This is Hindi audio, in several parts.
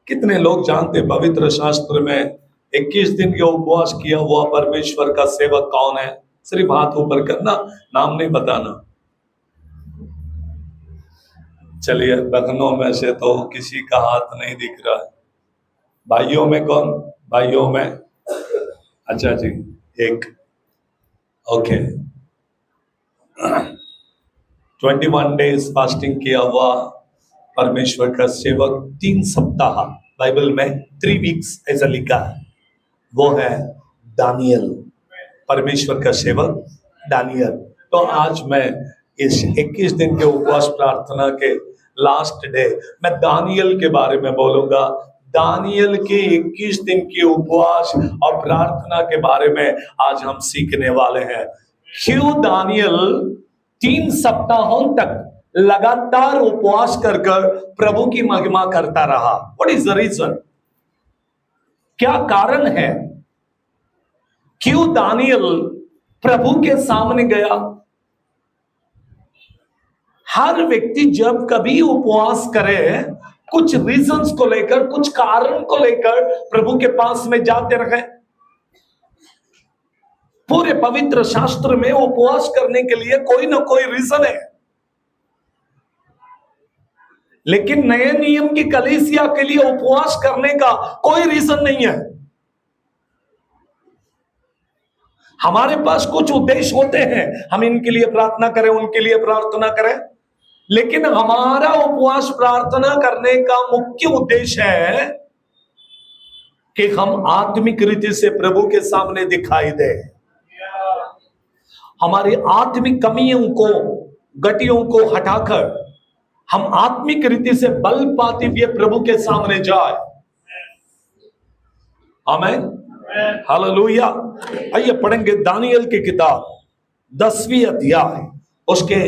कितने लोग जानते पवित्र शास्त्र में 21 दिन के उपवास किया हुआ परमेश्वर का सेवक कौन है? सिर्फ हाथ ऊपर करना, नाम नहीं बताना। चलिए, बहनों में से तो किसी का हाथ नहीं दिख रहा है। भाइयों में कौन? भाइयों में अच्छा जी, एक। ओके। 21 डेज फास्टिंग किया हुआ परमेश्वर का सेवक, 3 सप्ताह, बाइबल में 3 वीक्स ऐसा लिखा है, वो है दानियल, परमेश्वर का सेवक दानियल। तो आज मैं इस 21 दिन के उपवास प्रार्थना के लास्ट डे मैं दानियल के बारे में बोलूंगा। दानियल के 21 दिन के उपवास और प्रार्थना के बारे में आज हम सीखने वाले हैं। क्यों दानियल 3 सप्ताहों तक लगातार उपवास कर प्रभु की महिमा करता रहा? What is the reason? क्या कारण है? क्यों दानियल प्रभु के सामने गया? हर व्यक्ति जब कभी उपवास करे, कुछ रीजंस को लेकर, कुछ कारण को लेकर प्रभु के पास में जाते रहे। पूरे पवित्र शास्त्र में उपवास करने के लिए कोई ना कोई रीजन है, लेकिन नए नियम की कलीसिया के लिए उपवास करने का कोई रीजन नहीं है। हमारे पास कुछ उद्देश्य होते हैं, हम इनके लिए प्रार्थना करें, उनके लिए प्रार्थना करें, लेकिन हमारा उपवास प्रार्थना करने का मुख्य उद्देश्य है कि हम आत्मिक रीति से प्रभु के सामने दिखाई दे, हमारी आत्मिक कमियों को, गतियों को हटाकर हम आत्मिक रीति से बल पाते हुए प्रभु के सामने जाए। आमीन, हालेलुया। आइए पढ़ेंगे दानियल की किताब 10वीं अध्याय, उसके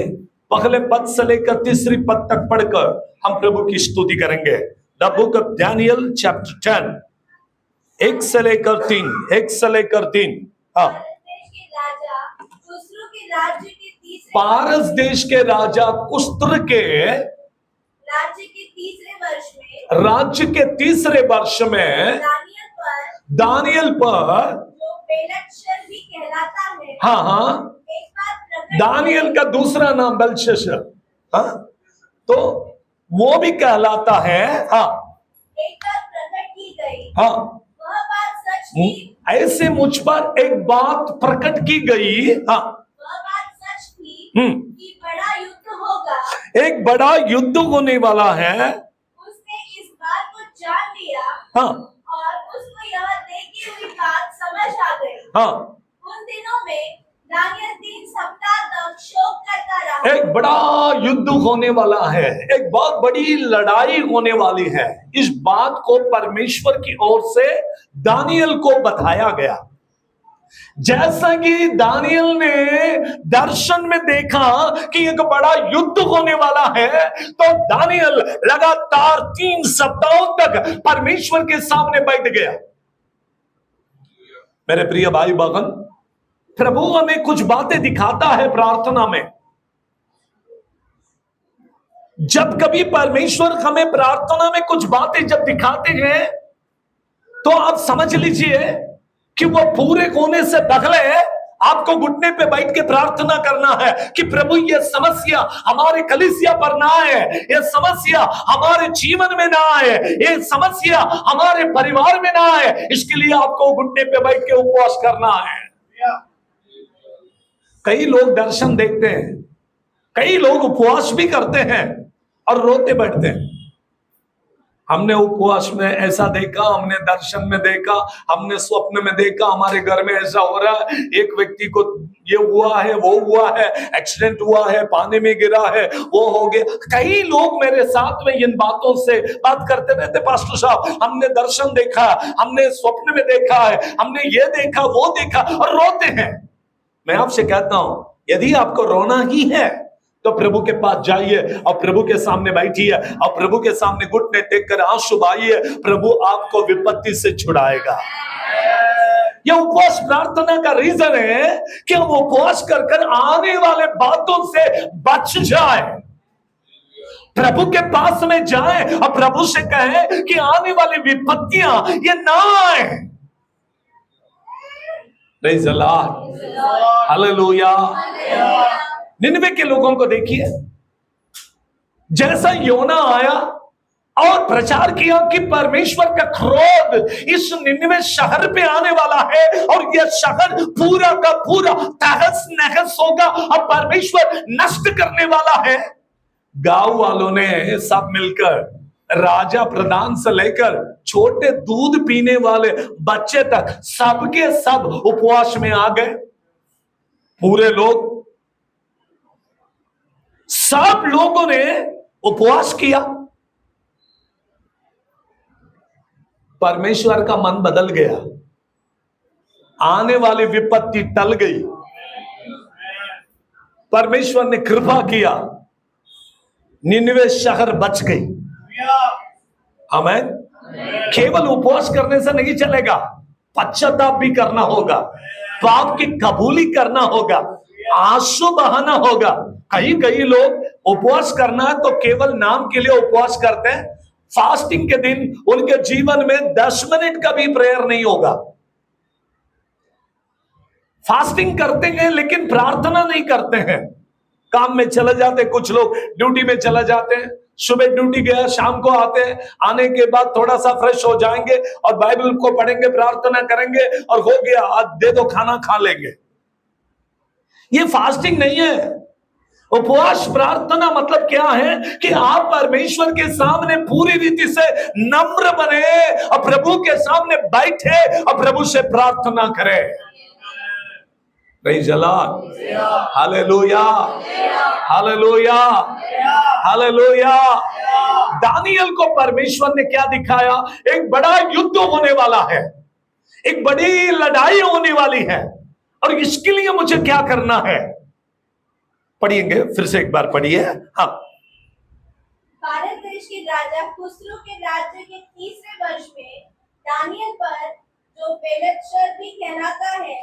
पहले पद से लेकर 3री पद तक पढ़कर हम प्रभु की स्तुति करेंगे। The book of Daniel chapter 10, 1 से लेकर 3। हाँ। पारस देश के राजा कुस्त्र के राज्य के तीसरे वर्ष में दानियल पर भी कहलाता है। हाँ, दानियल का दूसरा नाम बेलशस्सर, हाँ, तो वो भी कहलाता है। हाँ, एक बात प्रकट की गई। हाँ, वह बात सच थी। ऐसे मुझ पर एक बात प्रकट की गई। हाँ, वह बात सच थी कि बड़ा युद्ध होगा, एक बड़ा युद्ध होने वाला है। उसने इस बात को जान लिया। हाँ, और उसको यह देखी हुई बात समझ आ गई। हाँ, उन दिनों में दानियल 3 सप्ताह तक शोक करता रहा। एक बड़ा युद्ध होने वाला है, एक बहुत बड़ी लड़ाई होने वाली है। इस बात को परमेश्वर की ओर से दानियल को बताया गया। जैसा कि दानियल ने दर्शन में देखा कि एक बड़ा युद्ध होने वाला है, तो दानियल लगातार 3 सप्ताहों तक परमेश्वर के सामने बैठ गया। मेरे प्रिय भाई बहन, प्रभु हमें कुछ बातें दिखाता है प्रार्थना में। जब कभी परमेश्वर हमें प्रार्थना में कुछ बातें जब दिखाते हैं, तो आप समझ लीजिए कि वो पूरे कोने से पहले आपको घुटने पे बैठ के प्रार्थना करना है कि प्रभु ये समस्या हमारे कलीसिया पर ना आए, ये समस्या हमारे जीवन में ना आए, ये समस्या हमारे परिवार में ना आए। इसके लिए आपको घुटने पे बैठ के उपवास करना है। कई लोग दर्शन देखते हैं, कई लोग उपवास भी करते हैं और रोते बैठते हैं। हमने उपवास में ऐसा देखा, हमने दर्शन में देखा, हमने स्वप्न में देखा, हमारे घर में ऐसा हो रहा है, एक व्यक्ति को ये हुआ है, वो हुआ है, एक्सीडेंट हुआ है, पानी में गिरा है, वो हो गया। कई लोग मेरे साथ में इन बातों से बात करते रहते, पास्टर साहब हमने दर्शन देखा, हमने स्वप्न में देखा है, हमने ये देखा, वो देखा, और रोते हैं। मैं आपसे कहता हूं, यदि आपको रोना ही है तो प्रभु के पास जाइए और प्रभु के सामने बैठिए और प्रभु के सामने घुटने टेक कर आंसू बहाइए। प्रभु आपको विपत्ति से छुड़ाएगा। यह उपवास प्रार्थना का रीजन है कि हम उपवास कर आने वाले बातों से बच जाए। प्रभु के पास में जाए और प्रभु से कहे कि आने वाली विपत्तियां ये ना आए। Praise the Lord, hallelujah. Nineveh के लोगों को देखिए, जैसा योना आया और प्रचार किया कि परमेश्वर का क्रोध इस निनवे शहर पे आने वाला है और यह शहर पूरा का पूरा तहस नहस होगा और परमेश्वर नष्ट करने वाला है। गांव वालों ने सब मिलकर, राजा प्रधान से लेकर छोटे दूध पीने वाले बच्चे तक सबके सब उपवास में आ गए। पूरे लोग, सब लोगों ने उपवास किया। परमेश्वर का मन बदल गया, आने वाली विपत्ति टल गई, परमेश्वर ने कृपा किया, निनवे शहर बच गई। आमीन। केवल उपवास करने से नहीं चलेगा, पश्चाताप भी करना होगा, पाप की कबूली करना होगा, आंसू बहाना होगा। कई लोग उपवास करना है तो केवल नाम के लिए उपवास करते हैं। फास्टिंग के दिन उनके जीवन में 10 मिनट का भी प्रेयर नहीं होगा। फास्टिंग करते हैं लेकिन प्रार्थना नहीं करते हैं। काम में चले जाते, कुछ लोग ड्यूटी में चले जाते हैं, सुबह ड्यूटी गया, शाम को आते हैं, आने के बाद थोड़ा सा फ्रेश हो जाएंगे और बाइबल को पढ़ेंगे, प्रार्थना करेंगे और हो गया, आज दे दो खाना खा लेंगे। ये फास्टिंग नहीं है। उपवास प्रार्थना मतलब क्या है कि आप परमेश्वर के सामने पूरी रीति से नम्र बने और प्रभु के सामने बैठे और प्रभु से प्रार्थना करें। Praise the Lord, hallelujah, hallelujah, hallelujah. Daniel को परमेश्वर ने क्या दिखाया? एक बड़ा युद्ध होने वाला है, एक बड़ी लड़ाई होने वाली है और इसके लिए मुझे क्या करना है? पढ़िएंगे, फिर से एक बार पढ़िए। हाँ। भारत देश के राजा खुसरो के राज्य के 30वें वर्ष में दानियल पर, जो बेलतशस्सर भी कहलाता है,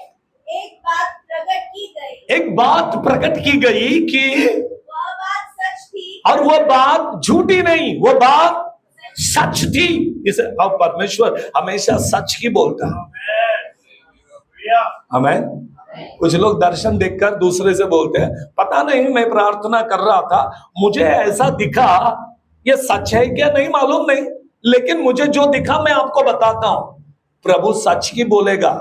एक बात प्रकट की गई। एक बात प्रकट की गई कि वह बात सच थी और वह बात झूठी नहीं, वह बात सच थी। इसे अब परमेश्वर हमेशा सच ही बोलता है। आमीन। कुछ लोग दर्शन देखकर दूसरे से बोलते हैं, पता नहीं मैं प्रार्थना कर रहा था, मुझे ऐसा दिखा, ये सच है क्या नहीं मालूम नहीं, लेकिन मुझे जो दिखा मैं आपको बताता हूं। प्रभु सच ही बोलेगा,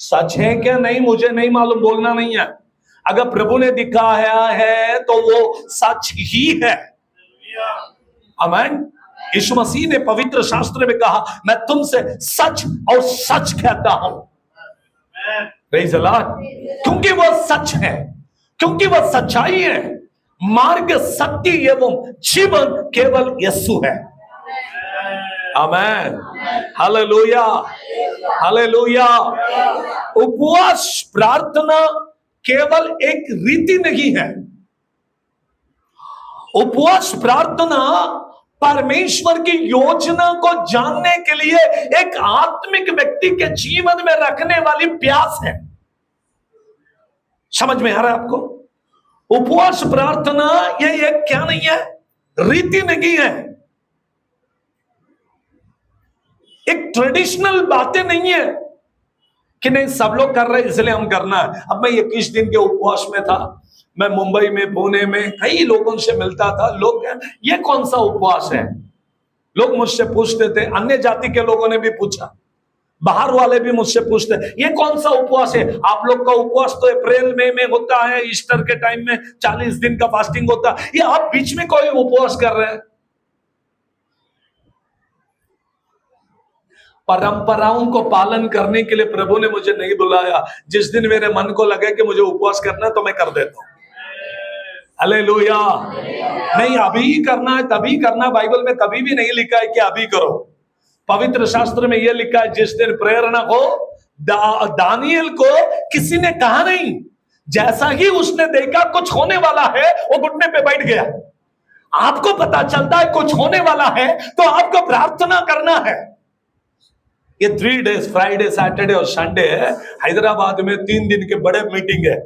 सच है क्या नहीं मुझे नहीं मालूम, बोलना नहीं है। अगर प्रभु ने दिखाया है तो वो सच ही है। आमीन। यीशु मसीह ने पवित्र शास्त्र में कहा, मैं तुमसे सच और सच कहता हूं। Praise the Lord. क्योंकि वह सच है, क्योंकि वह सच्चाई है। मार्ग, सत्य एवं जीवन केवल यीशु है। आमीन, हालेलुया, हालेलुया। उपवास प्रार्थना केवल एक रीति नहीं है। उपवास प्रार्थना परमेश्वर की योजना को जानने के लिए एक आत्मिक व्यक्ति के जीवन में रखने वाली प्यास है। समझ में आ रहा है आपको? उपवास प्रार्थना ये एक क्या नहीं है, रीति नहीं है, एक ट्रेडिशनल बातें नहीं है कि नहीं सब लोग कर रहे इसलिए हम करना है। अब मैं 21 दिन के उपवास में था, मैं मुंबई में, पुणे में कई लोगों से मिलता था। लोग ये कौन सा उपवास है? लोग मुझसे पूछते थे, अन्य जाति के लोगों ने भी पूछा, बाहर वाले भी मुझसे पूछते, ये कौन सा उपवास है? आप लोग का उपवास तो अप्रैल मई में होता है, ईस्टर के टाइम में 40 दिन का फास्टिंग होता है, ये आप बीच में कोई उपवास कर रहे हैं? परंपराओं को पालन करने के लिए प्रभु ने मुझे नहीं बुलाया। जिस दिन मेरे मन को लगे कि मुझे उपवास करना तो मैं कर देता हूं। हालेलुया। नहीं, अभी ही करना है तभी करना, बाइबल में कभी भी नहीं लिखा है कि अभी करो। पवित्र शास्त्र में यह लिखा है, जिस दिन प्रेरणा हो। दानियल को किसी ने कहा नहीं, जैसा ही उसने देखा कुछ होने वाला है, वो घुटने पे बैठ गया। आपको पता चलता है कुछ होने वाला है तो आपको प्रार्थना करना है। ये 3 डेज, फ्राइडे, सैटरडे और संडे है। हैदराबाद में 3 दिन के बड़े मीटिंग है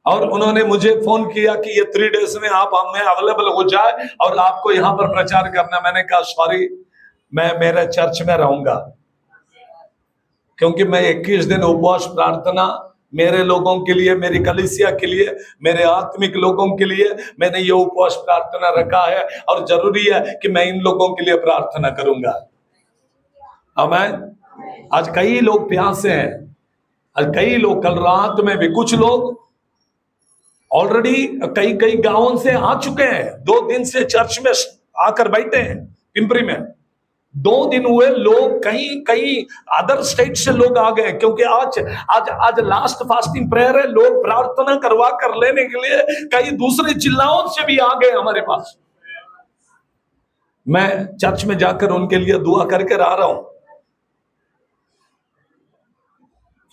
और उन्होंने मुझे फोन किया कि ये 3 डेज में आप हमें अवेलेबल हो जाए और आपको यहां पर प्रचार करना। मैंने कहा सॉरी, मैं मेरे चर्च में रहूंगा, क्योंकि मैं 21 दिन उपवास प्रार्थना मेरे लोगों के लिए, मेरी कलीसिया के लिए, मेरे आत्मिक लोगों के लिए मैंने ये उपवास प्रार्थना रखा है, और जरूरी है कि मैं इन लोगों के लिए प्रार्थना करूंगा। आमीन। आज कई लोग प्यासे हैं, आज कई लोग, कल रात में भी कुछ लोग ऑलरेडी कई कई गांवों से आ चुके हैं, 2 दिन से चर्च में आकर बैठे हैं पिंपरी में। 2 दिन हुए, लोग कहीं कहीं अदर स्टेट से लोग आ गए, क्योंकि आज आज आज लास्ट फास्टिंग प्रेयर है। लोग प्रार्थना करवा कर लेने के लिए कई दूसरे जिलों से भी आ गए हमारे पास। मैं चर्च में जाकर उनके लिए दुआ करके आ रहा हूं।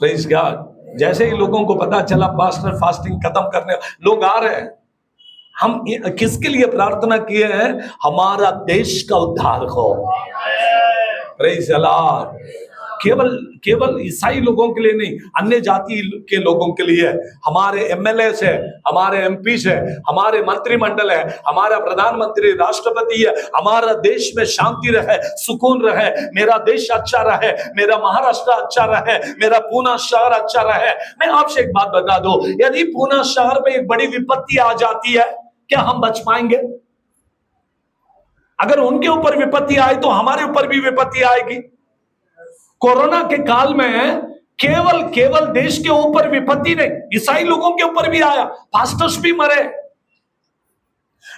Praise God. जैसे ही लोगों को पता चला पास्टर फास्टिंग खत्म करने, लोग आ रहे हैं। हम किसके लिए प्रार्थना किए हैं? हमारा देश का उद्धार हो। Praise the Lord. केवल ईसाई लोगों के लिए नहीं, अन्य जाति के लोगों के लिए। हमारे एमएलए है, हमारे एमपी है, हमारे मंत्रिमंडल है, हमारा प्रधानमंत्री, राष्ट्रपति है। हमारा देश में शांति रहे, सुकून रहे, मेरा देश अच्छा रहे, मेरा महाराष्ट्र अच्छा रहे, मेरा पूना शहर अच्छा रहे। मैं आपसे एक बात बता दूं, यदि पूना शहर में एक बड़ी विपत्ति आ जाती है, क्या हम बच पाएंगे? अगर उनके ऊपर विपत्ति आए तो हमारे ऊपर भी विपत्ति आएगी। कोरोना के काल में केवल देश के ऊपर विपत्ति नहीं, ईसाई लोगों के ऊपर भी आया। पास्टर्स भी मरे,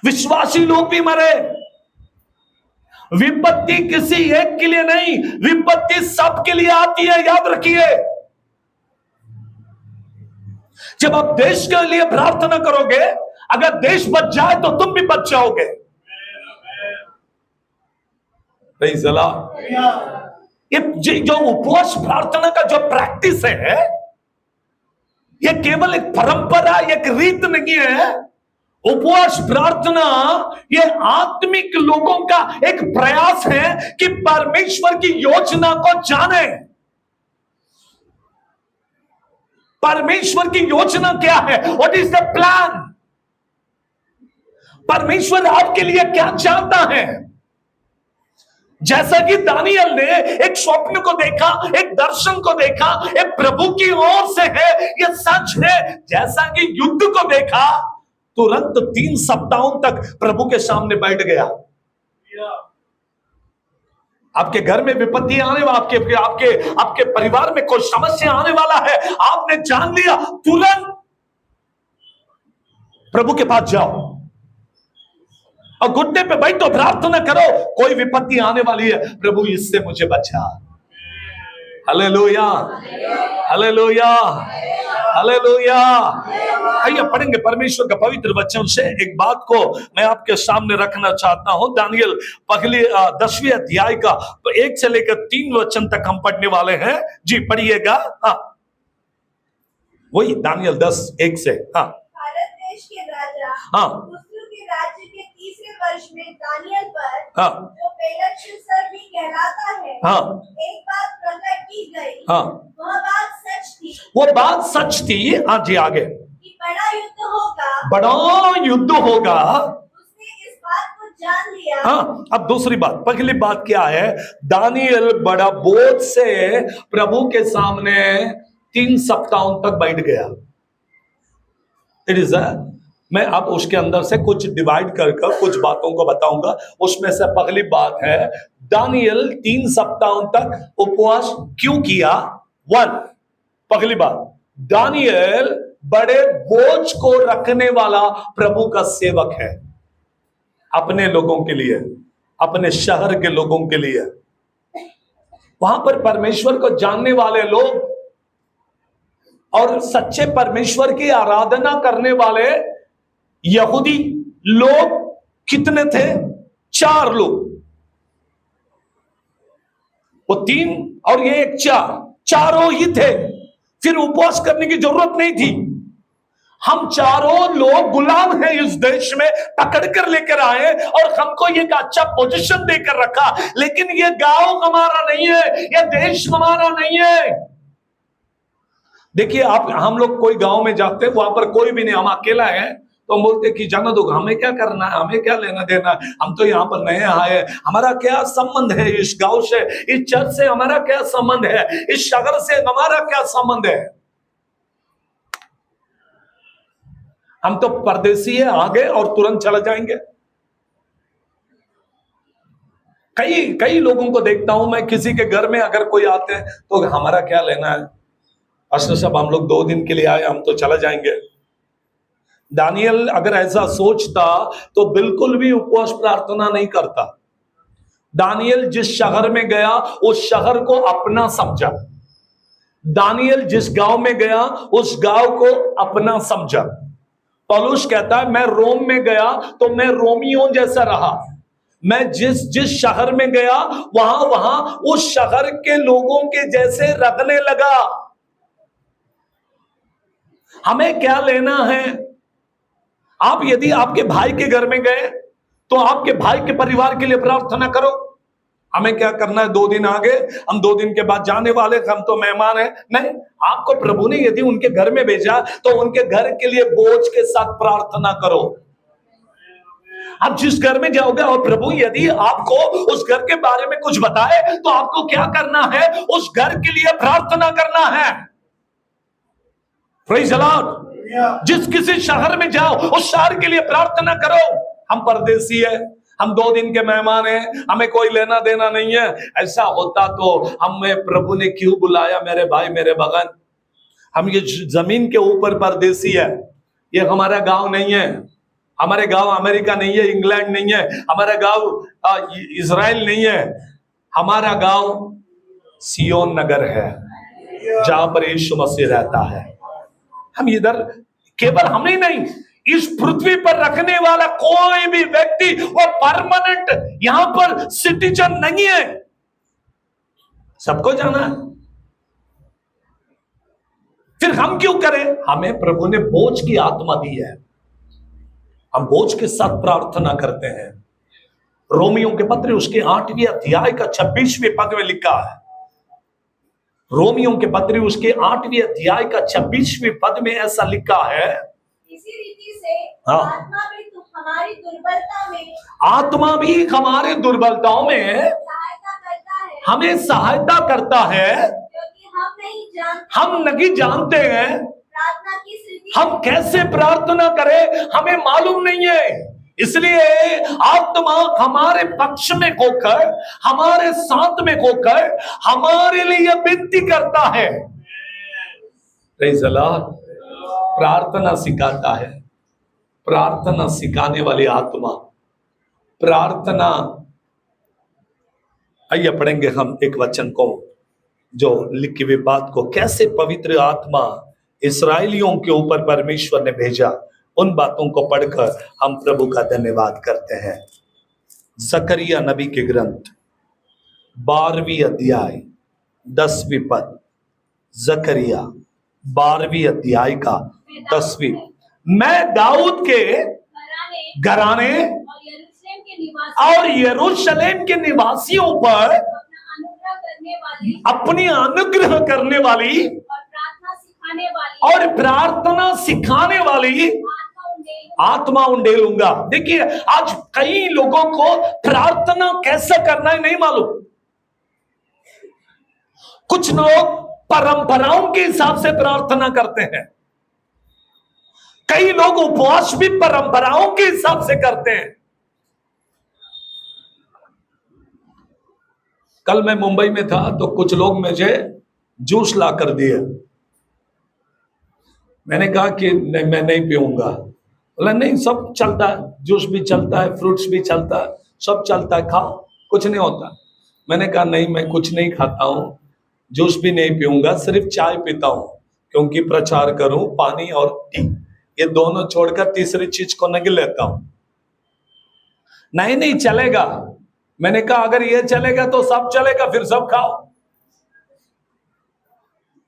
विश्वासी लोग भी मरे। विपत्ति किसी एक के लिए नहीं, विपत्ति सबके लिए आती है, याद रखिए। जब आप देश के लिए प्रार्थना करोगे, अगर देश बच जाए तो तुम भी बच जाओगे। Praise the Lord. ये जो उपवास प्रार्थना का जो प्रैक्टिस है, ये केवल एक परंपरा, एक रीत नहीं है। उपवास प्रार्थना ये आत्मिक लोगों का एक प्रयास है कि परमेश्वर की योजना को जाने। परमेश्वर की योजना क्या है? What is the plan? परमेश्वर आपके लिए क्या चाहता है? जैसा कि दानियल ने एक स्वप्न को देखा, एक दर्शन को देखा, एक प्रभु की ओर से है, यह सच है। जैसा कि युद्ध को देखा, तुरंत 3 सप्ताहों तक प्रभु के सामने बैठ गया। आपके घर में विपत्ति आने वाला, आपके परिवार में कोई समस्या आने वाला है, आपने जान लिया, तुरंत प्रभु के पास जाओ और घुटने पे बैठो, प्रार्थना करो। कोई विपत्ति आने वाली है, प्रभु इससे मुझे बचा। Hallelujah, hallelujah, hallelujah. आइए पढ़ेंगे परमेश्वर का पवित्र वचन से। एक बात को मैं आपके सामने रखना चाहता हूं। दानियल पहले 10वें अध्याय का 1 से लेकर 3 वचन तक हम पढ़ने वाले हैं। जी पढ़िएगा। हाँ, वही दानियल 10:1 से। हाँ, भारत देश के राजा हाँ, के राज्य के 3रे वर्ष में दानियल पर, हाँ, जो बेलतशस्सर भी कहलाता है, हाँ, एक बात प्रकट की गई। हाँ, वह बात सच थी। वो बात सच थी। हाँ जी, आगे। कि बड़ा युद्ध होगा। बड़ा युद्ध होगा। उसने इस बात को जान लिया। हाँ, अब दूसरी बात। पहली बात क्या है? दानियल बड़ा बोझ से प्रभु के सामने 3 सप्ताहों तक बैठ गया। इट इज मैं अब उसके अंदर से कुछ डिवाइड कर कुछ बातों को बताऊंगा। उसमें से पहली बात है, दानियल 3 सप्ताहों तक उपवास क्यों किया? 1, पहली बात, दानियल बड़े बोझ को रखने वाला प्रभु का सेवक है। अपने लोगों के लिए, अपने शहर के लोगों के लिए, वहां पर परमेश्वर को जानने वाले लोग और सच्चे परमेश्वर की आराधना करने वाले यहूदी लोग कितने थे? 4 लोग। वो 3 और ये एक 4, चारों ही थे। फिर उपवास करने की जरूरत नहीं थी। हम चारों लोग गुलाम हैं इस देश में, पकड़ कर लेकर आए और हमको एक अच्छा पोजीशन देकर रखा। लेकिन ये गांव हमारा नहीं है, ये देश हमारा नहीं है। देखिए आप, हम लोग कोई गांव में जाते हैं, वहां पर कोई भी नहीं, हम अकेला है, तो हम बोलते कि जाना दो, हमें क्या करना है, हमें क्या लेना देना है, हम तो यहाँ पर नए आए, हमारा क्या संबंध है इस गांव से, इस चर्च से हमारा क्या संबंध है, इस शहर से हमारा क्या संबंध है। हम तो परदेसी है, आ गए और तुरंत चले जाएंगे। कई कई लोगों को देखता हूं मैं, किसी के घर में अगर कोई आते हैं तो हमारा क्या लेना है, पास्टर साहब हम लोग 2 दिन के लिए आए, हम तो चला जाएंगे। दानियल अगर ऐसा सोचता तो बिल्कुल भी उपवास प्रार्थना नहीं करता। दानियल जिस शहर में गया उस शहर को अपना समझा। दानियल जिस गांव में गया उस गांव को अपना समझा। पौलुस कहता है मैं रोम में गया तो मैं रोमियों जैसा रहा। मैं जिस जिस शहर में गया वहां वहां उस शहर के लोगों के जैसे रखने लगा। हमें क्या लेना है? आप यदि आपके भाई के घर में गए तो आपके भाई के परिवार के लिए प्रार्थना करो। हमें क्या करना है, 2 दिन आगे, हम 2 दिन के बाद जाने वाले, हम तो मेहमान हैं। नहीं, आपको प्रभु ने यदि उनके घर में भेजा तो उनके घर के लिए बोझ के साथ प्रार्थना करो। आप जिस घर में जाओगे और प्रभु यदि आपको उस घर के बारे में कुछ बताए तो आपको क्या करना है, उस घर के लिए प्रार्थना करना है। Praise the Lord. जिस किसी शहर में जाओ उस शहर के लिए प्रार्थना करो। हम परदेसी है, हम 2 दिन के मेहमान हैं, हमें कोई लेना देना नहीं है। ऐसा होता तो हमें प्रभु ने क्यों बुलाया मेरे भाई मेरे बहन। हम ये जमीन के ऊपर परदेसी है, ये हमारा गांव नहीं है। हमारे गांव अमेरिका नहीं है, इंग्लैंड नहीं है, हमारा गांव इजराइल नहीं है। हमारा गांव सियोन नगर है जहां पर यीशु मसीह रहता है। हम इधर केवल हम ही नहीं, इस पृथ्वी पर रखने वाला कोई भी व्यक्ति वो परमानेंट यहां पर सिटीजन नहीं है। सबको जाना है। फिर हम क्यों करें? हमें प्रभु ने बोझ की आत्मा दी है, हम बोझ के साथ प्रार्थना करते हैं। रोमियों के पत्र उसके 8वें अध्याय का 26वें पद में लिखा है। रोमियों के पत्र उसके 8वें अध्याय का 26वें पद में ऐसा लिखा है, इसी रीति से हाँ, आत्मा भी हमारी दुर्बलता में, आत्मा भी हमारे दुर्बलताओं में सहायता करता है, हमें सहायता करता है, क्योंकि हम नहीं जानते हैं प्रार्थना की स्थिति हम कैसे प्रार्थना करें, हमें मालूम नहीं है। इसलिए आत्मा हमारे पक्ष में होकर, हमारे साथ में होकर हमारे लिए विनती करता है। Praise the Lord. प्रार्थना सिखाता है, प्रार्थना सिखाने वाली आत्मा। प्रार्थना, आइए पढ़ेंगे हम एक वचन को जो लिखी हुई बात को, कैसे पवित्र आत्मा इस्राएलियों के ऊपर परमेश्वर ने भेजा। उन बातों को पढ़कर हम प्रभु का धन्यवाद करते हैं। जकरिया नबी के ग्रंथ 12वीं अध्याय 10वीं पद। जकरिया 12वीं अध्याय का 10वीं। मैं दाऊद के घराने और यरूशलेम के निवासियों पर अपनी अनुग्रह करने वाली और प्रार्थना सिखाने वाली आत्मा उंडेलूंगा। देखिए आज कई लोगों को प्रार्थना कैसे करना है नहीं मालूम। कुछ लोग परंपराओं के हिसाब से प्रार्थना करते हैं, कई लोग उपवास भी परंपराओं के हिसाब से करते हैं। कल मैं मुंबई में था तो कुछ लोग मुझे जूस ला कर दिए। मैंने कहा कि नहीं, मैं नहीं पीऊंगा। बोला नहीं, सब चलता है, जूस भी चलता है, फ्रूट्स भी चलता है, सब चलता है, खाओ, कुछ नहीं होता। मैंने कहा नहीं, मैं कुछ नहीं खाता हूं, जूस भी नहीं पीऊंगा, सिर्फ चाय पीता हूं, क्योंकि प्रचार करूं, पानी और टी, ये दोनों छोड़कर तीसरी चीज को नहीं लेता हूं। नहीं नहीं चलेगा। मैंने कहा अगर ये चलेगा तो सब चलेगा, फिर सब खाओ,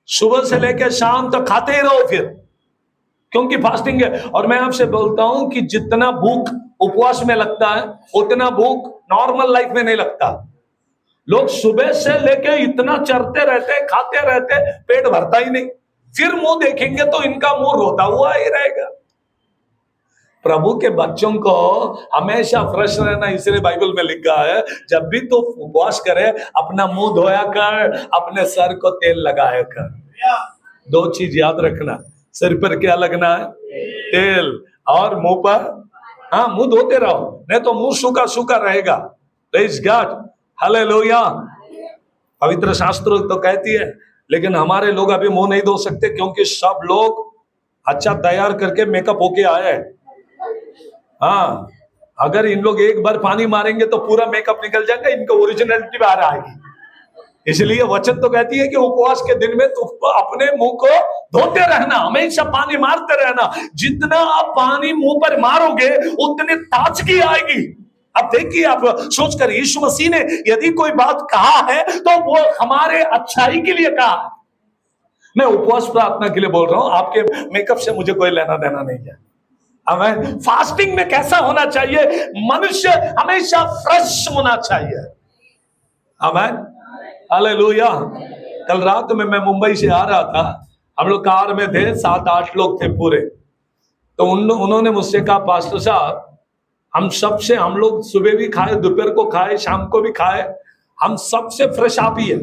सुबह से लेकर शाम तक खाते ही रहो फिर, क्योंकि फास्टिंग है। और मैं आपसे बोलता हूं कि जितना भूख उपवास में लगता है उतना भूख नॉर्मल लाइफ में नहीं लगता। लोग सुबह से लेकर इतना चरते रहते, खाते रहते, पेट भरता ही नहीं। फिर मुंह देखेंगे तो इनका मुंह रोता हुआ ही रहेगा। प्रभु के बच्चों को हमेशा फ्रेश रहना, इसलिए बाइबल में लिखा है जब भी तो उपवास करे अपना मुंह धोया कर, अपने सर को तेल लगाया कर। दो चीज याद रखना, सिर पर क्या लगना है? तेल, और मुंह पर, हाँ, मुंह धोते रहो, नहीं तो मुंह सूखा सूखा रहेगा। Praise God, hallelujah. पवित्र शास्त्र तो कहती है, लेकिन हमारे लोग अभी मुंह नहीं धो सकते क्योंकि सब लोग अच्छा तैयार करके मेकअप होके आए हैं। हाँ, अगर इन लोग एक बार पानी मारेंगे तो पूरा मेकअप निकल जाएगा, इनका ओरिजिनलिटी बाहर आएगी। इसलिए वचन तो कहती है कि उपवास के दिन में तुम अपने मुंह को धोते रहना, हमेशा पानी मारते रहना। जितना आप पानी मुंह पर मारोगे उतनी ताजगी आएगी। अब देखिए, आप सोचकर, यीशु मसीह ने यदि कोई बात कहा है तो वो हमारे अच्छाई के लिए कहा है। मैं उपवास प्रार्थना के लिए बोल रहा हूं, आपके मेकअप से मुझे कोई लेना देना नहीं है। हमें फास्टिंग में कैसा होना चाहिए? मनुष्य हमेशा फ्रेश होना चाहिए। आमीन, हालेलुया। कल रात में मैं मुंबई से आ रहा था, हम लोग कार में थे, 7-8 लोग थे पूरे। तो उन्होंने मुझसे कहा, पास्टर साहब, हम लोग सुबह भी खाए, दोपहर को खाए, शाम को भी खाए, हम सबसे फ्रेश आप ही है,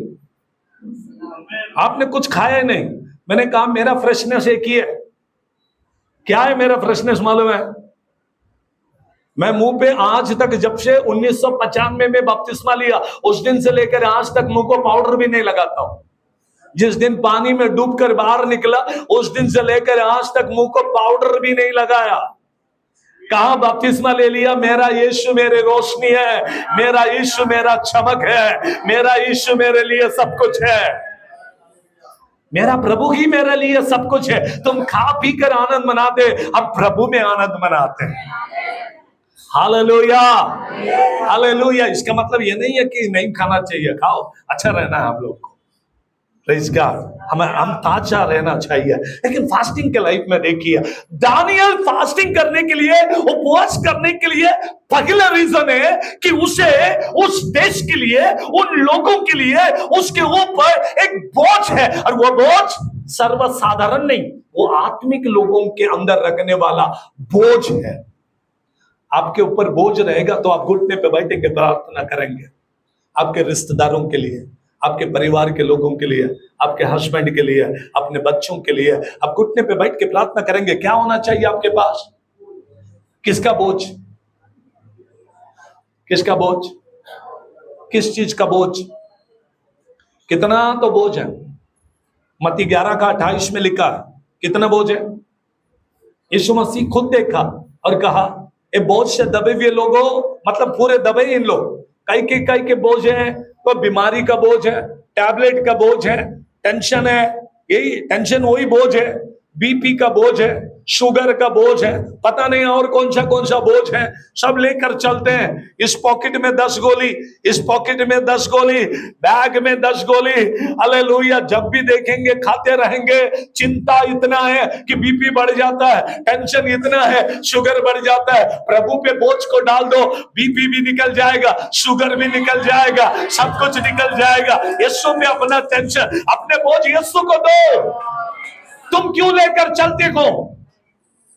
आपने कुछ खाया नहीं। मैंने कहा मेरा फ्रेशनेस एक ही है। क्या है मेरा फ्रेशनेस मालूम है? मैं मुंह पे आज तक, जब से 1995 में बपतिस्मा लिया उस दिन से लेकर आज तक मुंह को पाउडर भी नहीं लगाता हूं। जिस दिन पानी में डूबकर बाहर निकला उस दिन से लेकर आज तक मुंह को पाउडर भी नहीं लगाया। कहा बपतिस्मा ले लिया, मेरा यीशु मेरी रोशनी है, मेरा यीशु मेरा चमक है, मेरा यीशु मेरे लिए सब कुछ है, मेरा प्रभु ही मेरे लिए सब कुछ है। तुम खा पी कर आनंद मनाते, अब प्रभु में आनंद मनाते हैं। Hallelujah, hallelujah. इसका मतलब ये नहीं है कि नहीं खाना चाहिए, खाओ, अच्छा रहना है आप लोग को। प्रेज़ गॉड, हम ताजा रहना चाहिए। लेकिन फास्टिंग के लाइफ में देखिए, दानियल फास्टिंग करने के लिए, उपवास करने के लिए पहला रीजन है कि उसे उस देश के लिए, उन लोगों के लिए उसके ऊपर एक बोझ है, और वो बोझ सर्वसाधारण नहीं, वो आत्मिक लोगों के अंदर रखने वाला बोझ है। आपके ऊपर बोझ रहेगा तो आप घुटने पे बैठेंगे, प्रार्थना करेंगे आपके रिश्तेदारों के लिए, आपके परिवार के लोगों के लिए, आपके हस्बैंड के लिए, अपने बच्चों के लिए। आप घुटने पे बैठ के प्रार्थना करेंगे। क्या होना चाहिए आपके पास? किसका बोझ? किसका बोझ? किस चीज का बोझ? कितना तो बोझ है। मत्ती 11:28 में लिखा है, कितना बोझ है? यीशु मसीह खुद देखा और कहा, ये बोझ से दबे हुए लोगों, मतलब पूरे दबे इन लोग, कई के बोझ है, तो बीमारी का बोझ है, टैबलेट का बोझ है, टेंशन है, यही टेंशन वही बोझ है, बीपी का बोझ है, शुगर का बोझ है, पता नहीं और कौन सा बोझ है, सब लेकर चलते हैं। इस पॉकेट में 10 गोली, इस पॉकेट में 10 गोली, बैग में 10 गोली, हालेलुया। जब भी देखेंगे खाते रहेंगे। चिंता इतना है कि बीपी बढ़ जाता है, टेंशन इतना है, शुगर बढ़ जाता है। प्रभु पे बोझ को डाल दो, बीपी भी निकल जाएगा, शुगर भी निकल जाएगा, सब कुछ निकल जाएगा। यीशु पे अपना टेंशन, अपने बोझ यीशु को दो। तुम क्यों लेकर चलते हो?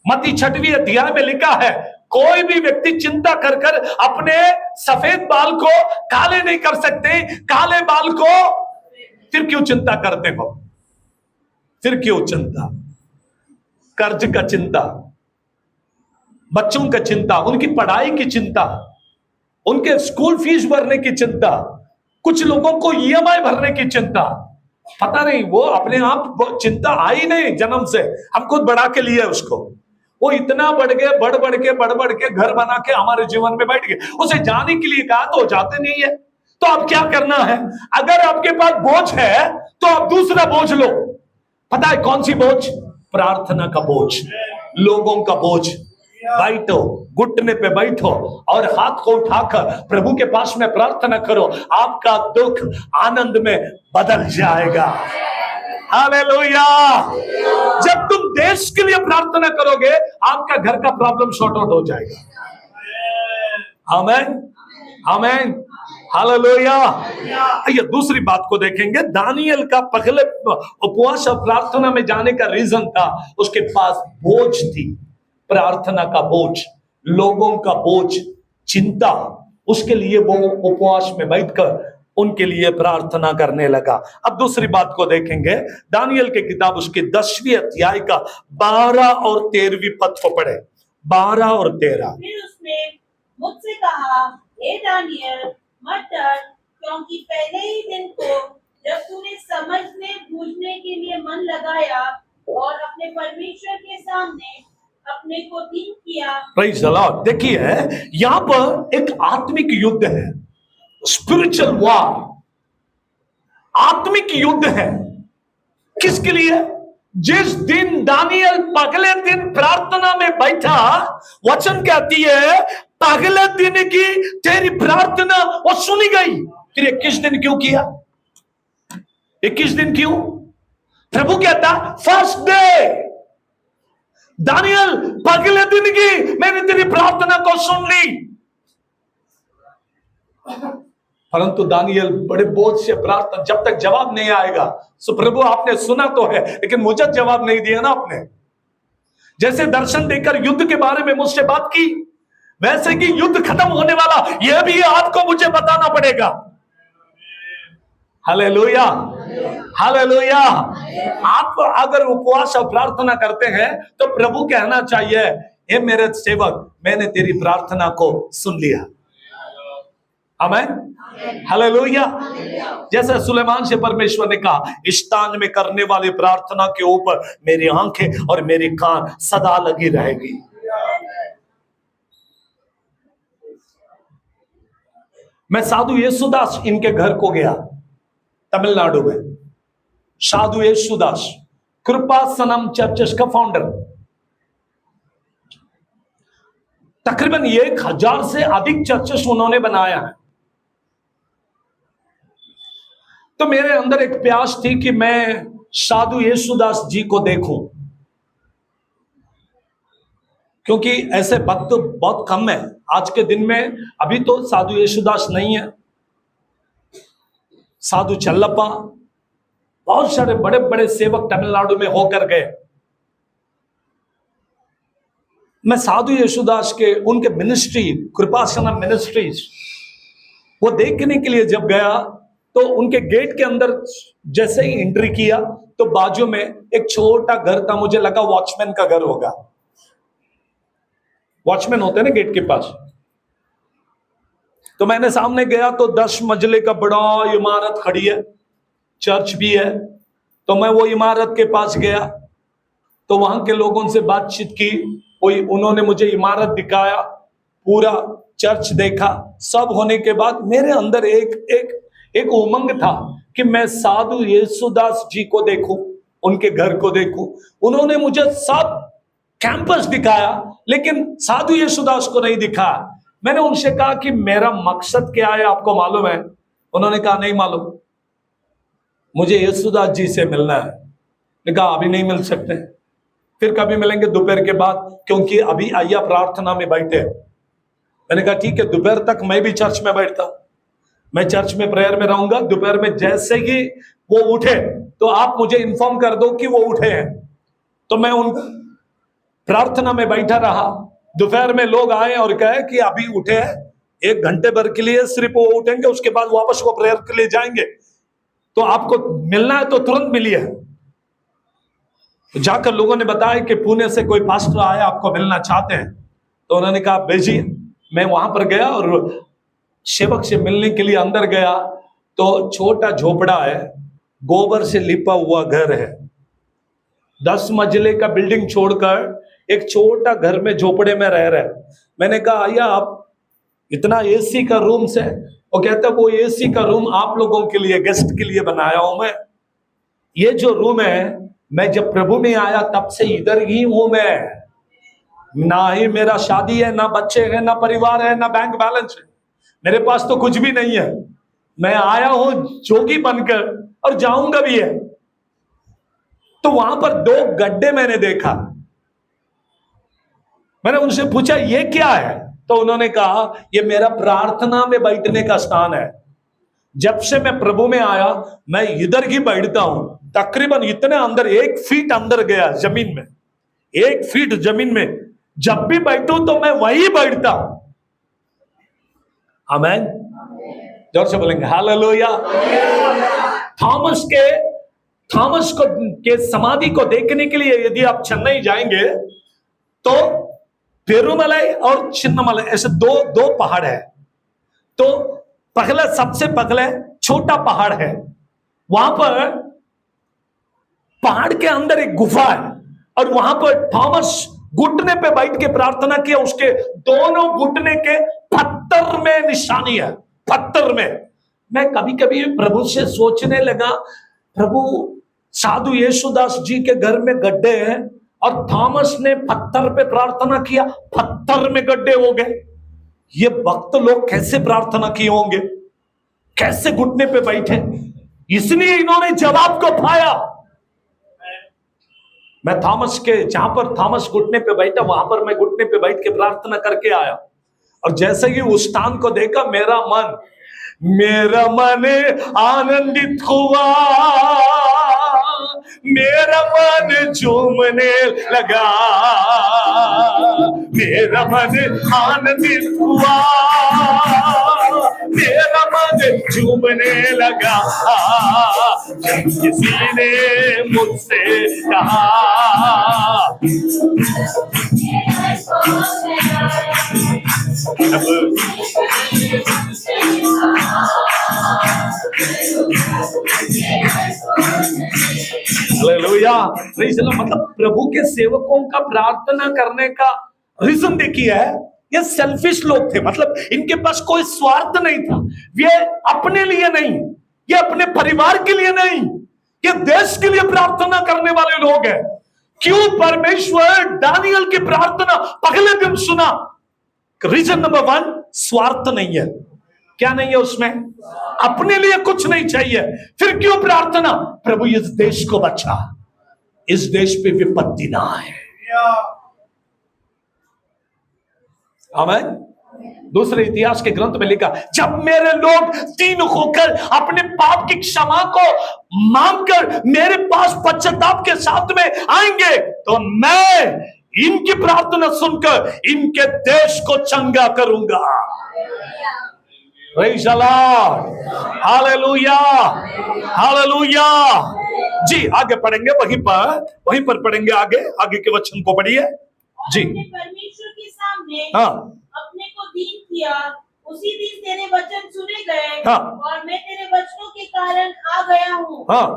मत्ती 6वें अध्याय में लिखा है, कोई भी व्यक्ति चिंता कर कर अपने सफेद बाल को काले नहीं कर सकते। काले बाल को फिर क्यों चिंता करते हो? फिर क्यों चिंता? कर्ज का चिंता, बच्चों का चिंता, उनकी पढ़ाई की चिंता, उनके स्कूल फीस भरने की चिंता, कुछ लोगों को ईएमआई भरने की चिंता। पता नहीं, वो अपने आप चिंता आई नहीं, जन्म से हम खुद बढ़ा के लिए उसको। वो इतना बढ़ के घर बना के हमारे जीवन में बैठ गए। उसे जाने के लिए कहा तो जाते नहीं है। तो अब क्या करना है? अगर आपके पास बोझ है तो आप दूसरा बोझ लो। पता है कौन सी बोझ? प्रार्थना का बोझ, लोगों का बोझ। बैठो, घुटने पे बैठो और हाथ को उठाकर प्रभु के पास में प्रार्थना करो। आपका दुख आनंद में बदल जाएगा। हालेलुया। जब तुम देश के लिए प्रार्थना करोगे, आपका घर का प्रॉब्लम सॉर्ट आउट हो जाएगा। आमीन, आमीन। हालेलुया। ये दूसरी बात को देखेंगे। दानियल का पहले उपवास और प्रार्थना में जाने का रीजन था, उसके पास बोझ थी, प्रार्थना का बोझ, लोगों का बोझ, चिंता। उसके लिए वो उपवास में बैठकर उनके लिए प्रार्थना करने लगा। अब दूसरी बात को देखेंगे। दानियल की किताब उसके 10वीं अध्याय का 12 और 13वीं पद को पढ़े। 12 और 13। फिर उसने मुझसे कहा, हे दानियल, मत डर, क्योंकि पहले ही दिन को जब तूने समझने बूझने के लिए मन लगाया और अपने परमेश्वर के सामने अपने को दीन किया। Praise the Lord. देखिए, यहां पर एक आत्मिक युद्ध है, स्पिरिचुअल वॉर, आत्मिक युद्ध है। किसके लिए? जिस दिन दानियल पहले दिन प्रार्थना में बैठा, वचन कहती है पहले दिन की तेरी प्रार्थना वो सुनी गई। फिर 21 दिन क्यों किया? 21 दिन क्यों? प्रभु कहता फर्स्ट डे, दानियल पहले दिन की मैंने तेरी प्रार्थना को सुन ली। परंतु दानियल बड़े बोझ से प्रार्थना, जब तक जवाब नहीं आएगा, सो प्रभु आपने सुना तो है लेकिन मुझे जवाब नहीं दिया ना आपने। जैसे दर्शन देकर युद्ध के बारे में मुझसे बात की, वैसे कि युद्ध खत्म होने वाला यह भी आपको मुझे बताना पड़ेगा। Hallelujah, hallelujah. आप अगर उपवास और प्रार्थना करते हैं तो प्रभु कहना चाहिए, हे मेरे सेवक, मैंने तेरी प्रार्थना को सुन लिया। आमीन, हालेलुया। जैसे सुलेमान से परमेश्वर ने कहा, इस स्थान में करने वाली प्रार्थना के ऊपर मेरी आंखें और मेरे कान सदा लगी रहेगी। मैं साधु येसुदास इनके घर को गया, तमिलनाडु में। साधु येसुदास कृपासनम चर्चेस का फाउंडर, तकरीबन 1000 से अधिक चर्चेस उन्होंने बनाया है। तो मेरे अंदर एक प्यास थी कि मैं साधु येसुदास जी को देखूं, क्योंकि ऐसे भक्त बहुत कम है आज के दिन में। अभी तो साधु येसुदास नहीं है, साधु चल्लप्पा, बहुत सारे बड़े बड़े सेवक तमिलनाडु में होकर गए। मैं साधु येसुदास के उनके मिनिस्ट्री, कृपासनम मिनिस्ट्रीज, वो देखने के लिए जब गया तो उनके गेट के अंदर जैसे ही एंट्री किया तो बाजू में एक छोटा घर था। मुझे लगा वॉचमैन का घर होगा, वॉचमैन होते हैं ना गेट के पास। तो मैंने सामने गया तो 10 मंजिले का बड़ा इमारत खड़ी है, चर्च भी है। तो मैं वो इमारत के पास गया तो वहां के लोगों से बातचीत की, उन्होंने मुझे इमारत दिखाया, पूरा चर्च देखा। सब होने के बाद मेरे अंदर एक उमंग था कि मैं साधु येसुदास जी को देखूं, उनके घर को देखूं। उन्होंने मुझे सब कैंपस दिखाया लेकिन साधु येसुदास को नहीं दिखाया। मैंने उनसे कहा कि मेरा मकसद क्या है आपको मालूम है? उन्होंने कहा नहीं मालूम, मुझे येसुदास जी से मिलना है। मैंने कहा अभी नहीं मिल सकते, फिर कभी मिलेंगे दोपहर के बाद, क्योंकि अभी आइया प्रार्थना में बैठे। मैंने कहा ठीक है, दोपहर तक मैं भी चर्च में बैठता, मैं चर्च में प्रेयर में रहूंगा। दोपहर में जैसे ही वो उठे तो आप मुझे इन्फॉर्म कर दो कि वो उठे हैं। तो मैं उन प्रार्थना में बैठा रहा। दोपहर में लोग आए और कहे कि अभी उठे हैं, 1 घंटे भर के लिए सिर्फ वो उठेंगे, उसके बाद वापस वो प्रेयर के लिए जाएंगे, तो आपको मिलना है तो तुरंत मिलिए। जाकर लोगों ने बताया कि पुणे से कोई पास्टर आया, आपको मिलना चाहते हैं। तो उन्होंने कहा भेजिए। मैं वहां पर गया और सेवक से मिलने के लिए अंदर गया तो छोटा झोपड़ा है, गोबर से लिपा हुआ घर है। 10 मंजिले का बिल्डिंग छोड़कर एक छोटा घर में झोपड़े में रह रहे। मैंने कहा आइया आप इतना एसी का रूम से, वो कहता वो एसी का रूम आप लोगों के लिए, गेस्ट के लिए बनाया हूं मैं। ये जो रूम है, मैं जब प्रभु में आया तब से इधर ही हूं मैं। ना ही मेरा शादी है, ना बच्चे हैं, ना परिवार है, ना बैंक बैलेंस है, मेरे पास तो कुछ भी नहीं है। मैं आया हूं जोगी बनकर और जाऊंगा भी है। तो वहां पर 2 गड्ढे मैंने देखा। मैंने उनसे पूछा ये क्या है? तो उन्होंने कहा ये मेरा प्रार्थना में बैठने का स्थान है। जब से मैं प्रभु में आया, मैं इधर ही बैठता हूं, तकरीबन इतने अंदर 1 फीट अंदर गया जमीन में, 1 फीट जमीन में। जब भी बैठूं तो मैं वही बैठता हूं। आमीन। जोर से बोलेंगे हालेलुया। थॉमस को के समाधि को देखने के लिए यदि आप चेन्नई जाएंगे तो पेरुमलाई और चिन्नमलाई ऐसे दो पहाड़ है। तो पहला, सबसे पहले छोटा पहाड़ है, वहां पर पहाड़ के अंदर एक गुफा है और वहां पर थॉमस घुटने पे बैठ के प्रार्थना किया। उसके दोनों घुटने के पत्थर में निशानी है, पत्थर में। मैं कभी कभी प्रभु से सोचने लगा, प्रभु साधु यीशुदास जी के घर में गड्ढे हैं और थॉमस ने पत्थर पे प्रार्थना किया, पत्थर में गड्ढे हो गए। ये भक्त लोग कैसे प्रार्थना किए होंगे, कैसे घुटने पे बैठे, इसलिए इन्होंने जवाब को पाया। मैं थॉमस के, जहां पर थॉमस घुटने पे बैठा, वहां पर मैं घुटने पे बैठ के प्रार्थना करके आया। और जैसे ही उस स्थान को देखा, मेरा मन आनंदित हुआ, मेरा मन झूमने लगा, मेरा मन आनंदित हुआ, मेरा मन झूमने लगा। किसी ने मुझसे कहा, हालेलुया। मतलब प्रभु के सेवकों का प्रार्थना करने का रीजन देखिए है, ये सेल्फिश लोग थे। मतलब इनके पास कोई स्वार्थ नहीं था। ये अपने लिए नहीं, ये अपने परिवार के लिए नहीं, ये देश के लिए प्रार्थना करने वाले लोग हैं। क्यों परमेश्वर दानियल की प्रार्थना पहले दिन सुना? रीजन नंबर 1, स्वार्थ नहीं है। क्या नहीं है उसमें? अपने लिए कुछ नहीं चाहिए। फिर क्यों प्रार्थना? प्रभु इस देश को बचा, इस देश पे विपत्ति ना आए। आमीन। दूसरे इतिहास के ग्रंथ में लिखा, जब मेरे लोग दीन होकर अपने पाप की क्षमा को मांगकर मेरे पास पश्चाताप के साथ में आएंगे, तो मैं इनकी प्रार्थना सुनकर इनके देश को चंगा करूंगा। Praise the Lord, hallelujah, hallelujah. जी आगे पढ़ेंगे, वहीं पर पढ़ेंगे, आगे के वचन को पढ़िए जी। परमेश्वर के सामने हाँ, अपने को दीन किया, उसी दिन तेरे वचन सुने गए। हाँ, और मैं तेरे वचनों के कारण आ गया हूँ। हाँ।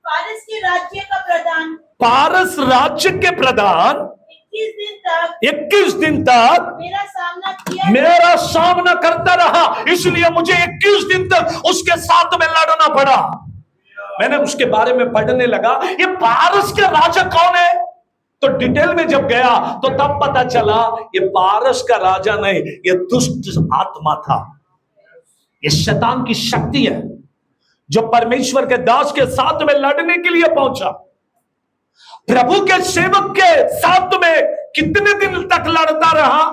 पारस के राज्य का प्रधान, पारस राज्य के प्रधान 21 दिन तक मेरा सामना करता रहा, इसलिए मुझे 21 दिन तक उसके साथ में लड़ना पड़ा। मैंने उसके बारे में पढ़ने लगा, ये पारस के राजा कौन है? तो डिटेल में जब गया तो तब पता चला ये पारस का राजा नहीं, ये दुष्ट आत्मा था, ये शैतान की शक्ति है जो परमेश्वर के दास के साथ में लड़ने के लिए पहुंचा। प्रभु के सेवक के साथ में कितने दिन तक लड़ता रहा?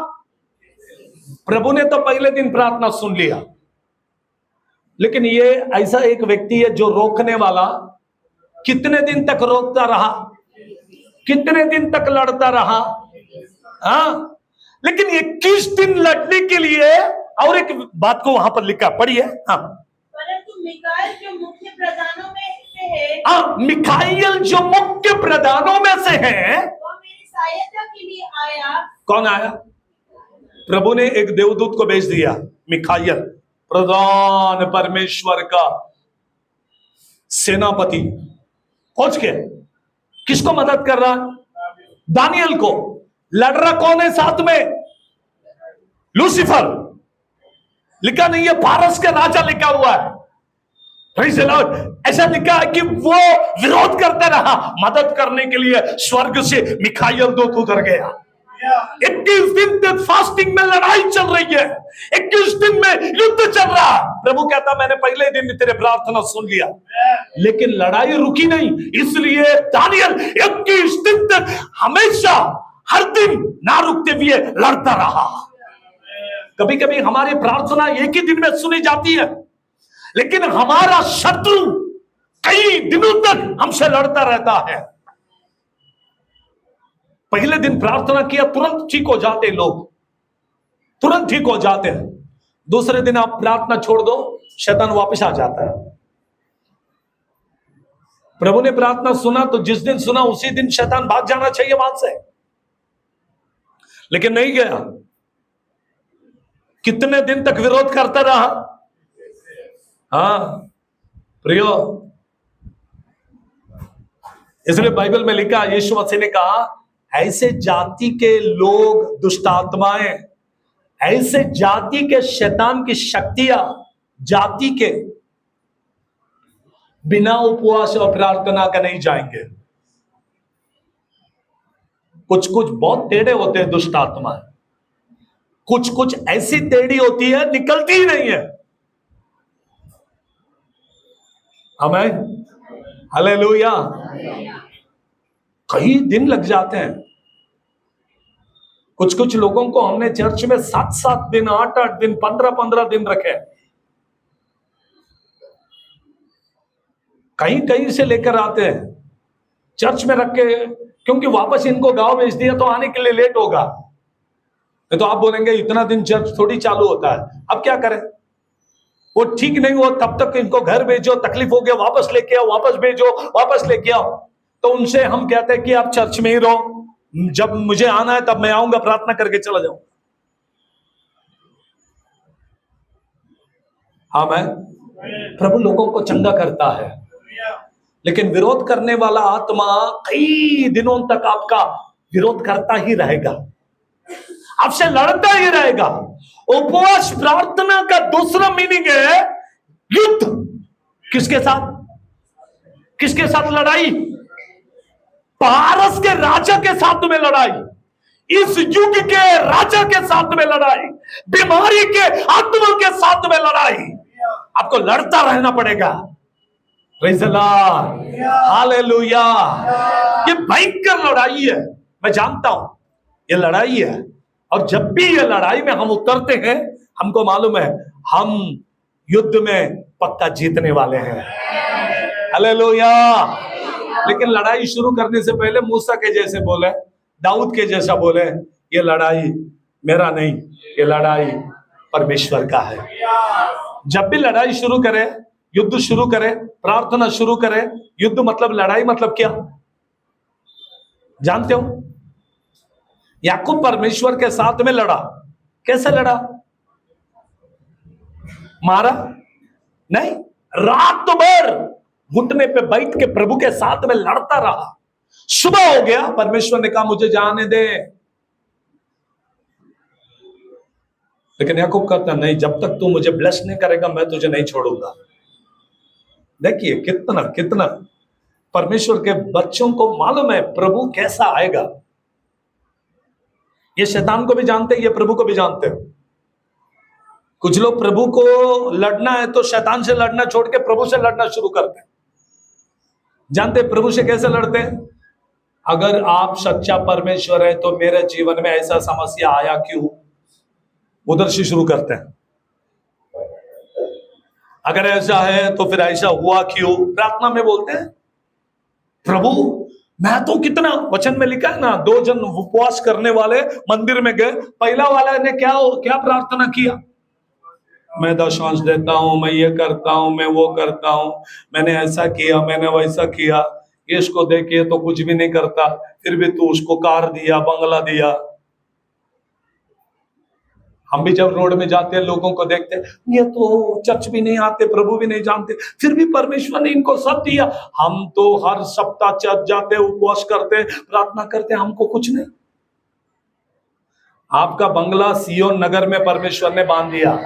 प्रभु ने तो पहले दिन प्रार्थना सुन लिया, लेकिन ये ऐसा एक व्यक्ति है जो रोकने वाला, कितने दिन तक रोकता रहा, कितने दिन तक लड़ता रहा। हाँ, लेकिन 21 दिन लड़ने के लिए, और एक बात को वहां पर लिखा, पढ़िए। हाँ, परंतु मिकाएल जो मुख्य प्रधानों में से है, हाँ, मिकाएल जो मुख्य प्रधानों में से है, वो मेरी सहायता के लिए आया। कौन आया? प्रभु ने एक देवदूत को भेज दिया, मिकाएल, प्रधान परमेश्वर का सेनापति, पहुंच के किसको मदद कर रहा? दानियल को। लड़ रहा कौन है साथ में? लूसीफर। लिखा नहीं है पारस के राजा, लिखा हुआ है। Praise the Lord. ऐसा लिखा है कि वो विरोध करते रहा, मदद करने के लिए स्वर्ग से मिकाएल दूत उतर गया। 21 दिन तक फास्टिंग में लड़ाई चल रही है, 21 दिन में युद्ध चल रहा। प्रभु कहता मैंने पहले दिन तेरे प्रार्थना सुन लिया, लेकिन लड़ाई रुकी नहीं, इसलिए दानियल 21 दिन तक हमेशा हर दिन ना रुकते हुए लड़ता रहा। कभी कभी हमारी प्रार्थना एक ही दिन में सुनी जाती है, लेकिन हमारा शत्रु कई दिनों तक हमसे लड़ता रहता है। पहले दिन प्रार्थना किया, तुरंत ठीक हो जाते लोग, तुरंत ठीक हो जाते हैं। दूसरे दिन आप प्रार्थना छोड़ दो, शैतान वापस आ जाता है। प्रभु ने प्रार्थना सुना तो जिस दिन सुना उसी दिन शैतान भाग जाना चाहिए वहां से, लेकिन नहीं गया। कितने दिन तक विरोध करता रहा। हाँ प्रियो, इसलिए बाइबल में लिखा, यीशु मसीह ने कहा, ऐसे जाति के लोग, दुष्ट आत्माएं, ऐसे जाति के शैतान की शक्तियां जाति के बिना उपवास और प्रार्थना का नहीं जाएंगे। कुछ कुछ बहुत टेढ़े होते हैं दुष्ट आत्माएं, कुछ कुछ ऐसी टेढ़ी होती है निकलती ही नहीं है। आमीन, हालेलुया। कई दिन लग जाते हैं। कुछ कुछ लोगों को हमने चर्च में 7-7 दिन, 8-8 दिन, 15-15 दिन रखे। कहीं कहीं से लेकर आते हैं चर्च में रख के, क्योंकि वापस इनको गांव भेज दिया तो आने के लिए लेट होगा। नहीं तो आप बोलेंगे इतना दिन चर्च थोड़ी चालू होता है, अब क्या करें। वो ठीक नहीं हो तब तक इनको घर भेजो, तकलीफ हो गया वापस लेके आओ, वापस भेजो, वापस लेके आओ। तो उनसे हम कहते हैं कि आप चर्च में ही रहो, जब मुझे आना है तब मैं आऊंगा, प्रार्थना करके चला जाऊं। हाँ, मैं प्रभु लोगों को चंगा करता है, लेकिन विरोध करने वाला आत्मा कई दिनों तक आपका विरोध करता ही रहेगा, आपसे लड़ता ही रहेगा। उपवास प्रार्थना का दूसरा मीनिंग है युद्ध। किसके साथ? किसके साथ लड़ाई? पारस के राजा के साथ में लड़ाई, इस युग के राजा के साथ में लड़ाई, बीमारी के आत्मा के साथ में लड़ाई। आपको लड़ता रहना पड़ेगा। Praise the Lord, hallelujah. ये भयंकर लड़ाई है, मैं जानता हूं ये लड़ाई है। और जब भी ये लड़ाई में हम उतरते हैं, हमको मालूम है हम युद्ध में पक्का जीतने वाले हैं। हालेलुया। लेकिन लड़ाई शुरू करने से पहले मूसा के जैसे बोले, दाऊद के जैसा बोले, ये लड़ाई मेरा नहीं, ये लड़ाई परमेश्वर का है। जब भी लड़ाई शुरू करे, युद्ध शुरू करे, प्रार्थना शुरू करे, युद्ध मतलब लड़ाई मतलब क्या जानते हो? याकूब परमेश्वर के साथ में लड़ा। कैसे लड़ा? मारा नहीं, रात भर घुटने पे बैठ के प्रभु के साथ में लड़ता रहा। सुबह हो गया, परमेश्वर ने कहा मुझे जाने दे, लेकिन याकूब कहता नहीं, जब तक तू मुझे ब्लेस नहीं करेगा मैं तुझे नहीं छोड़ूंगा। देखिए कितना कितना परमेश्वर के बच्चों को मालूम है प्रभु कैसा आएगा। ये शैतान को भी जानते हैं, ये प्रभु को भी जानते हैं। कुछ लोग प्रभु को लड़ना है तो शैतान से लड़ना छोड़ के प्रभु से लड़ना शुरू करते हैं। जानते हैं प्रभु से कैसे लड़ते हैं? अगर आप सच्चा परमेश्वर है तो मेरे जीवन में ऐसा समस्या आया क्यों, उधर से शुरू करते हैं। अगर ऐसा है तो फिर ऐसा हुआ क्यों, प्रार्थना में बोलते हैं प्रभु मैं तो कितना, वचन में लिखा है ना, 2 जन उपवास करने वाले मंदिर में गए, पहला वाला ने क्या प्रार्थना किया? मैं दशांश देता हूं, मैं ये करता हूं, मैं वो करता हूं, मैंने ऐसा किया, मैंने वैसा किया। इसको देखिए तो कुछ भी नहीं करता, फिर भी तू उसको कार दिया, बंगला दिया। हम भी जब रोड में जाते हैं लोगों को देखते हैं, ये तो चर्च भी नहीं आते, प्रभु भी नहीं जानते, फिर भी परमेश्वर ने इनको सब दिया। हम तो हर सप्ताह चर्च जाते, उपवास करते, प्रार्थना करते, हमको कुछ नहीं। आपका बंगला सियोन नगर में परमेश्वर ने बांध दिया।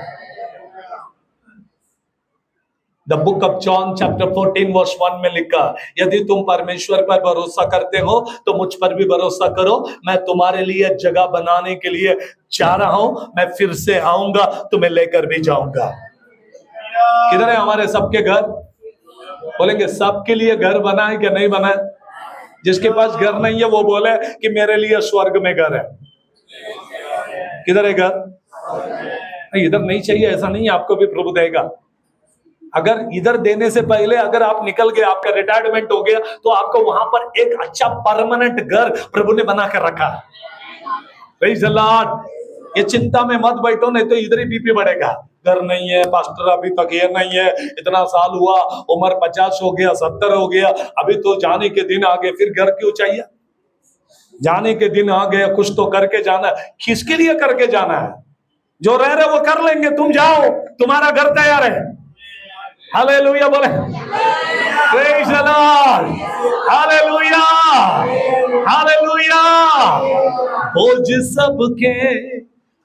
The book of John chapter 14 verse 1 में लिखा, यदि तुम परमेश्वर पर भरोसा करते हो तो मुझ पर भी भरोसा करो। मैं तुम्हारे लिए जगह बनाने के लिए जा रहा हूं, मैं फिर से आऊंगा, तुम्हें लेकर भी जाऊंगा। किधर है हमारे सबके घर? बोलेंगे सबके लिए घर बना है क्या नहीं बना है? जिसके पास घर नहीं है वो बोले कि मेरे लिए स्वर्ग में घर है। किधर है घर? इधर नहीं चाहिए, ऐसा नहीं है, आपको भी प्रभु देगा। अगर इधर देने से पहले अगर आप निकल गए, आपका रिटायरमेंट हो गया, तो आपको वहां पर एक अच्छा परमानेंट घर प्रभु ने बना कर रखा है। Praise the Lord. ये चिंता में मत बैठो, नहीं तो इधर ही बीपी बढ़ेगा। घर नहीं है पास्टर, अभी तक ये नहीं है, इतना साल हुआ, उम्र 50 हो गया, 70 हो गया, अभी तो जाने के दिन आ गए, फिर घर क्यों चाहिए? जाने के दिन आ गए, कुछ तो करके जाना है। किसके लिए करके जाना है? जो रह रहे वो कर लेंगे, तुम जाओ, तुम्हारा घर तैयार है। हालेलुया बोले, praise the Lord, hallelujah, hallelujah. बोझ सबके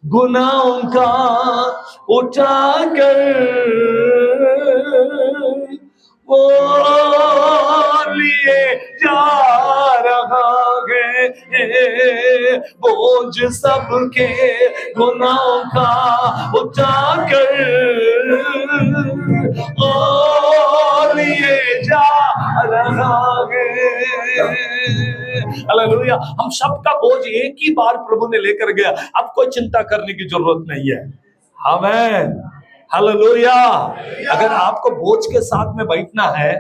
गुनाहों का उठाकर वो लिए जा रहा है, बोझ सबके गुनाहों का उठाकर वो लिए जा रहा है। हालेलुया। हम सबका बोझ एक ही बार प्रभु ने लेकर गया, अब कोई चिंता करने की जरूरत नहीं है। आमीन, हालेलुया। अगर आपको बोझ के साथ में बैठना है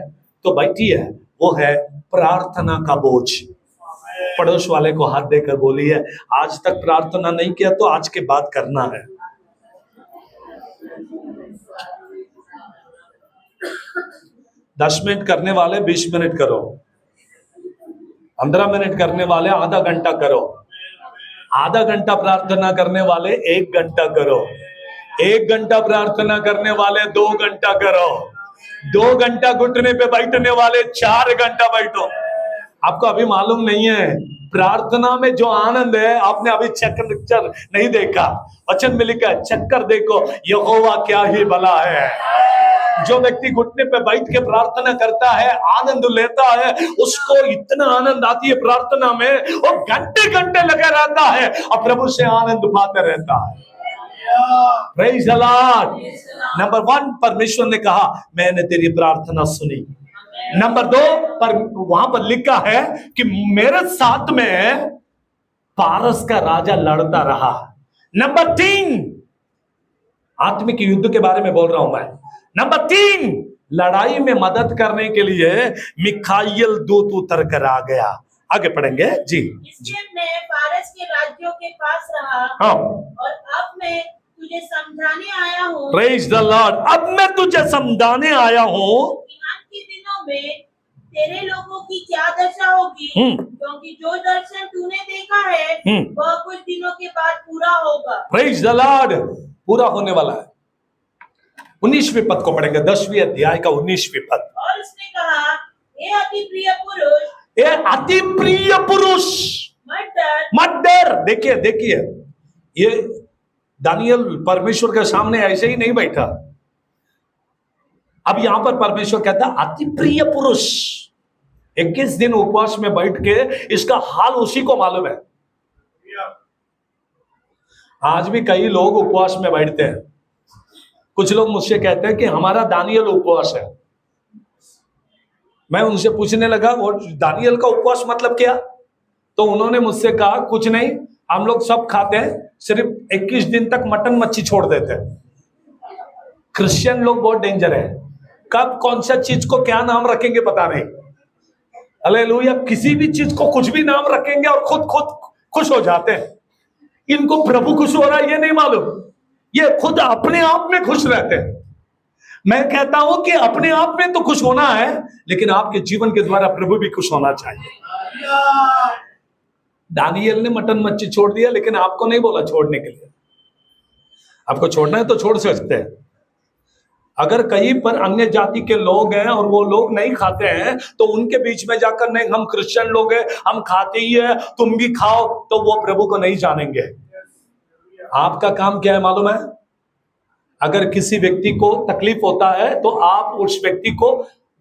तो बैठिए, वो है प्रार्थना का बोझ। पड़ोस वाले को हाथ देकर बोलिए, आज तक प्रार्थना नहीं किया तो आज के बाद करना है। दस मिनट करने वाले 20 मिनट करो, 15 मिनट करने वाले आधा घंटा करो, आधा घंटा प्रार्थना करने वाले 1 घंटा करो, 1 घंटा प्रार्थना करने वाले 2 घंटा करो, 2 घंटा घुटने पे बैठने वाले 4 घंटा बैठो। आपको अभी मालूम नहीं है प्रार्थना में जो आनंद है, आपने अभी चक्कर नहीं देखा। वचन में लिखा है, चक्कर देखो यहोवा क्या ही भला है। जो व्यक्ति घुटने पे बैठ के प्रार्थना करता है, आनंद लेता है, उसको इतना आनंद आती है प्रार्थना में, वो घंटे घंटे लगे रहता है और प्रभु से आनंद पाते रहता है। Praise the Lord. नंबर 1, परमेश्वर ने कहा मैंने तेरी प्रार्थना सुनी। नंबर 2 पर वहां पर लिखा है कि मेरे साथ में पारस का राजा लड़ता रहा। नंबर 3, आत्मिक युद्ध के बारे में बोल रहा हूं मैं। नंबर 3, लड़ाई में मदद करने के लिए मिखाइल दूत उतर कर आ गया। आगे पढ़ेंगे जी। इसलिए मैं फारस के राज्यों के पास रहा, हाँ, और अब मैं तुझे समझाने आया हूँ। Praise the Lord. अब मैं तुझे समझाने आया हूँ कि अंत के दिनों में तेरे लोगों की क्या दशा होगी, क्योंकि जो दर्शन तूने देखा है वह कुछ दिनों के बाद पूरा होगा। Praise the Lord. पूरा होने वाला है। 19वें पद को पढ़ेंगे, 10वें अध्याय का 19वें पद। और उसने कहा, हे अति प्रिय पुरुष, ए अति प्रिय पुरुष, मत डर, मत डर। देखिए देखिए, ये दानियल परमेश्वर के सामने ऐसे ही नहीं बैठा। अब यहां पर परमेश्वर कहता अति प्रिय पुरुष। 21 दिन उपवास में बैठ के इसका हाल उसी को मालूम है। आज भी कई लोग उपवास में बैठते हैं। कुछ लोग मुझसे कहते हैं कि हमारा दानियल उपवास है। मैं उनसे पूछने लगा वो दानियल का उपवास मतलब क्या? तो उन्होंने मुझसे कहा कुछ नहीं, हम लोग सब खाते हैं, सिर्फ 21 दिन तक मटन मच्छी छोड़ देते हैं। क्रिश्चियन लोग बहुत डेंजर है, कब कौन सा चीज को क्या नाम रखेंगे पता नहीं। हालेलुया। किसी भी चीज को कुछ भी नाम रखेंगे और खुद खुश हो जाते हैं। इनको प्रभु खुश हो रहा है ये नहीं मालूम, ये खुद अपने आप में खुश रहते हैं। मैं कहता हूं कि अपने आप में तो खुश होना है, लेकिन आपके जीवन के द्वारा प्रभु भी खुश होना चाहिए। दानियल ने मटन मच्छी छोड़ दिया, लेकिन आपको नहीं बोला छोड़ने के लिए। आपको छोड़ना है तो छोड़ सकते हैं। अगर कहीं पर अन्य जाति के लोग हैं और वो लोग नहीं खाते हैं, तो उनके बीच में जाकर नहीं हम क्रिश्चियन लोग हैं, हम खाते ही है, तुम भी खाओ, तो वो प्रभु को नहीं जानेंगे। आपका काम क्या है मालूम है? अगर किसी व्यक्ति को तकलीफ होता है तो आप उस व्यक्ति को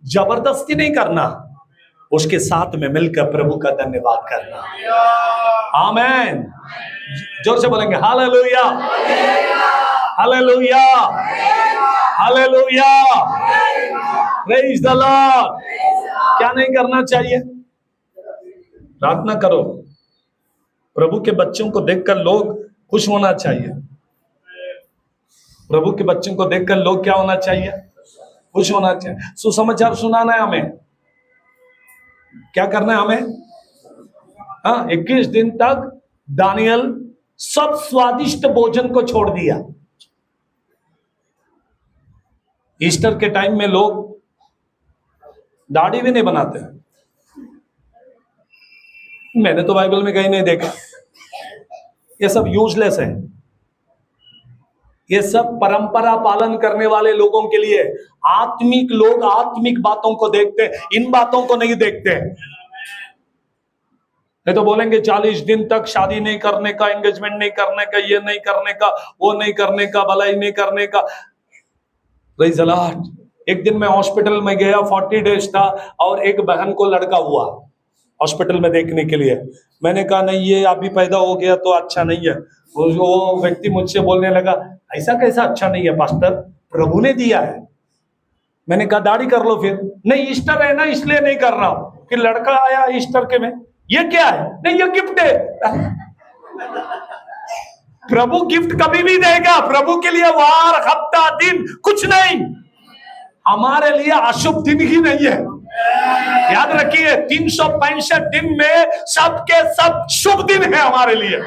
जबरदस्ती नहीं करना, उसके साथ में मिलकर प्रभु का धन्यवाद करना। आमीन। जोर से बोलेंगे hallelujah, hallelujah, hallelujah, praise the Lord. क्या नहीं करना चाहिए? प्रार्थना करो। प्रभु के बच्चों को देखकर लोग खुश होना चाहिए। प्रभु के बच्चों को देखकर लोग क्या होना चाहिए? खुश होना चाहिए। सुसमाचार सुनाना है हमें। क्या करना है हमें? हाँ, 21 दिन तक दानियल सब स्वादिष्ट भोजन को छोड़ दिया। ईस्टर के टाइम में लोग दाढ़ी भी नहीं बनाते। मैंने तो बाइबल में कहीं नहीं देखा। ये सब यूजलेस है। ये सब परंपरा पालन करने वाले लोगों के लिए। आत्मिक लोग आत्मिक बातों को देखते हैं, इन बातों को नहीं देखते हैं। नहीं तो बोलेंगे 40 दिन तक शादी नहीं करने का, एंगेजमेंट नहीं करने का, ये नहीं करने का, वो नहीं करने का, भलाई नहीं करने का। Praise the Lord. एक दिन मैं हॉस्पिटल में गया, 40 डेज था, और एक बहन को लड़का हुआ हॉस्पिटल में देखने के लिए। मैंने कहा नहीं, ये अभी पैदा हो गया तो अच्छा नहीं है। वो व्यक्ति मुझसे बोलने लगा, ऐसा कैसा अच्छा नहीं है पास्टर, प्रभु ने दिया है। मैंने कहा दाढ़ी कर लो फिर। नहीं, ईस्टर है ना इसलिए नहीं कर रहा हूं। फिर लड़का आया ईस्टर के में, ये क्या है? नहीं, ये गिफ्ट है। प्रभु गिफ्ट कभी भी देगा। प्रभु के लिए वार, हफ्ता, दिन कुछ नहीं। हमारे लिए अशुभ दिन ही नहीं है। याद रखिए, 365 दिन में सबके सब शुभ दिन है हमारे लिए।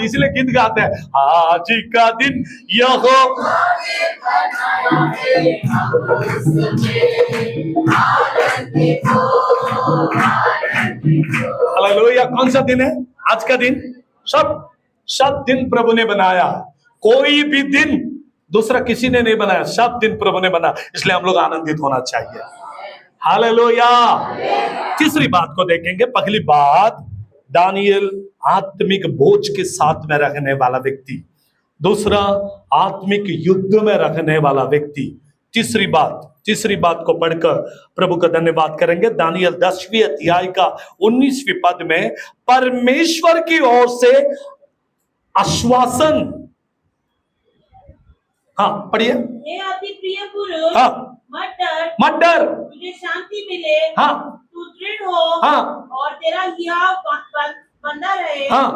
इसलिए गीत गाते हैं, आज का दिन यह हालेलुया। कौन सा दिन है? आज का दिन। सब दिन प्रभु ने बनाया। कोई भी दिन दूसरा किसी ने नहीं बनाया, सब दिन प्रभु ने बनाया। इसलिए हम लोग आनंदित होना चाहिए। हालेलुया। तीसरी बात को देखेंगे। पहली बात, दानियल आत्मिक बोझ के साथ में रहने वाला व्यक्ति। दूसरा, आत्मिक युद्ध में रहने वाला व्यक्ति। तीसरी बात को पढ़कर प्रभु का धन्यवाद करेंगे। दानियल 10वीं अध्याय का 19वीं पद में परमेश्वर की ओर से आश्वासन। हाँ, पढ़िए। हे अति प्रिय पुरुष, हाँ, मत डर, तुझे शांति मिले। हाँ, तू दृढ़ हो। हाँ, और तेरा हियाव बंधा रहे। हाँ,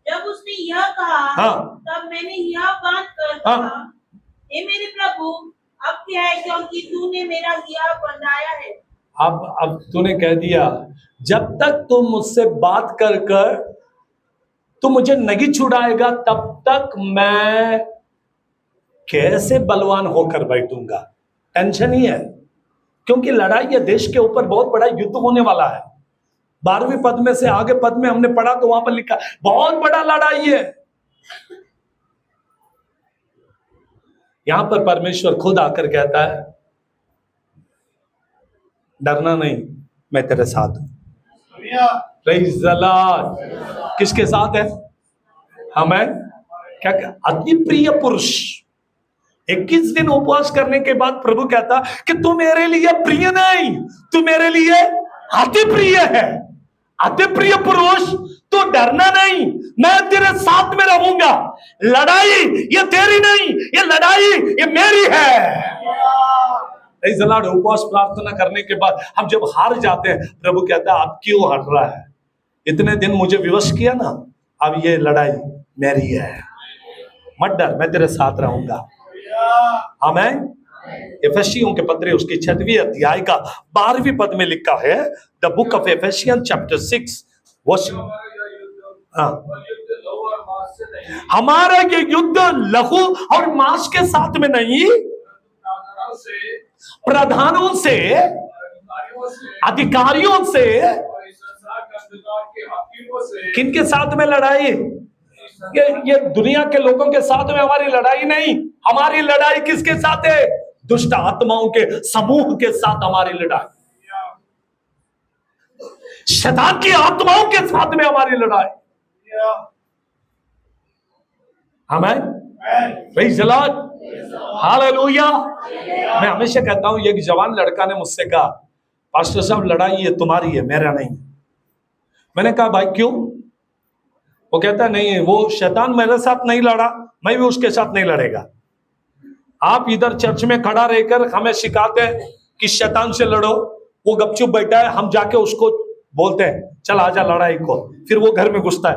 जब उसने यह कहा, हाँ, तब मैंने हियाव बांध कर कहा, हाँ, हे मेरे प्रभु, अब क्या है, क्योंकि तूने मेरा हियाव बंधाया है। अब तूने कह दिया, जब तक तुम मुझसे बात कर तू मुझे नहीं छुड़ाएगा, तब तक मैं कैसे बलवान होकर बैठूंगा। टेंशन ही है, क्योंकि लड़ाई है। देश के ऊपर बहुत बड़ा युद्ध होने वाला है। 12वीं पद में से आगे पद में हमने पढ़ा तो वहां पर लिखा बहुत बड़ा लड़ाई है। यहां पर परमेश्वर खुद आकर कहता है, डरना नहीं, मैं तेरे साथ हूं। Praise the Lord. किसके साथ है? हमें क्या? अति प्रिय पुरुष। 21 दिन उपवास करने के बाद प्रभु कहता कि तू मेरे लिए प्रिय नहीं, तू मेरे लिए अति प्रिय है। अति प्रिय पुरुष, तू डरना नहीं, मैं तेरे साथ में रहूंगा। लड़ाई ये तेरी नहीं, ये लड़ाई ये मेरी है। उपवास प्रार्थना करने के बाद हम जब हार जाते हैं, प्रभु कहता है अब क्यों हार रहा है? इतने दिन मुझे विवश किया ना, अब ये लड़ाई मेरी है। मत डर, मैं तेरे साथ रहूंगा। आमीन। एफेसियों के पत्र उसकी 6वीं अध्याय का 12वीं पद में लिखा है, the book of Ephesian chapter 6 verse. हमारा ये युद्ध लहू और मांस के साथ में नहीं, प्रधानों से, अधिकारियों से। किनके साथ में लड़ाई? ये दुनिया के लोगों के साथ में हमारी लड़ाई नहीं। हमारी लड़ाई किसके साथ है? दुष्ट आत्माओं के समूह के साथ हमारी लड़ाई। शैतान की आत्माओं के साथ में हमारी लड़ाई। हमें प्रेज़ द लॉर्ड, हालेलुया। मैं हमेशा कहता हूं, एक जवान लड़का ने मुझसे कहा, पास्टर साहब लड़ाई ये तुम्हारी है, मेरा नहीं। मैंने कहा भाई क्यों? वो कहता नहीं, वो शैतान मेरे साथ नहीं लड़ा, मैं भी उसके साथ नहीं लड़ेगा। आप इधर चर्च में खड़ा रहकर हमें सिखाते हैं कि शैतान से लड़ो, वो गपचुप बैठा है, हम जाके उसको बोलते हैं चल आजा लड़ाई को, फिर वो घर में घुसता है।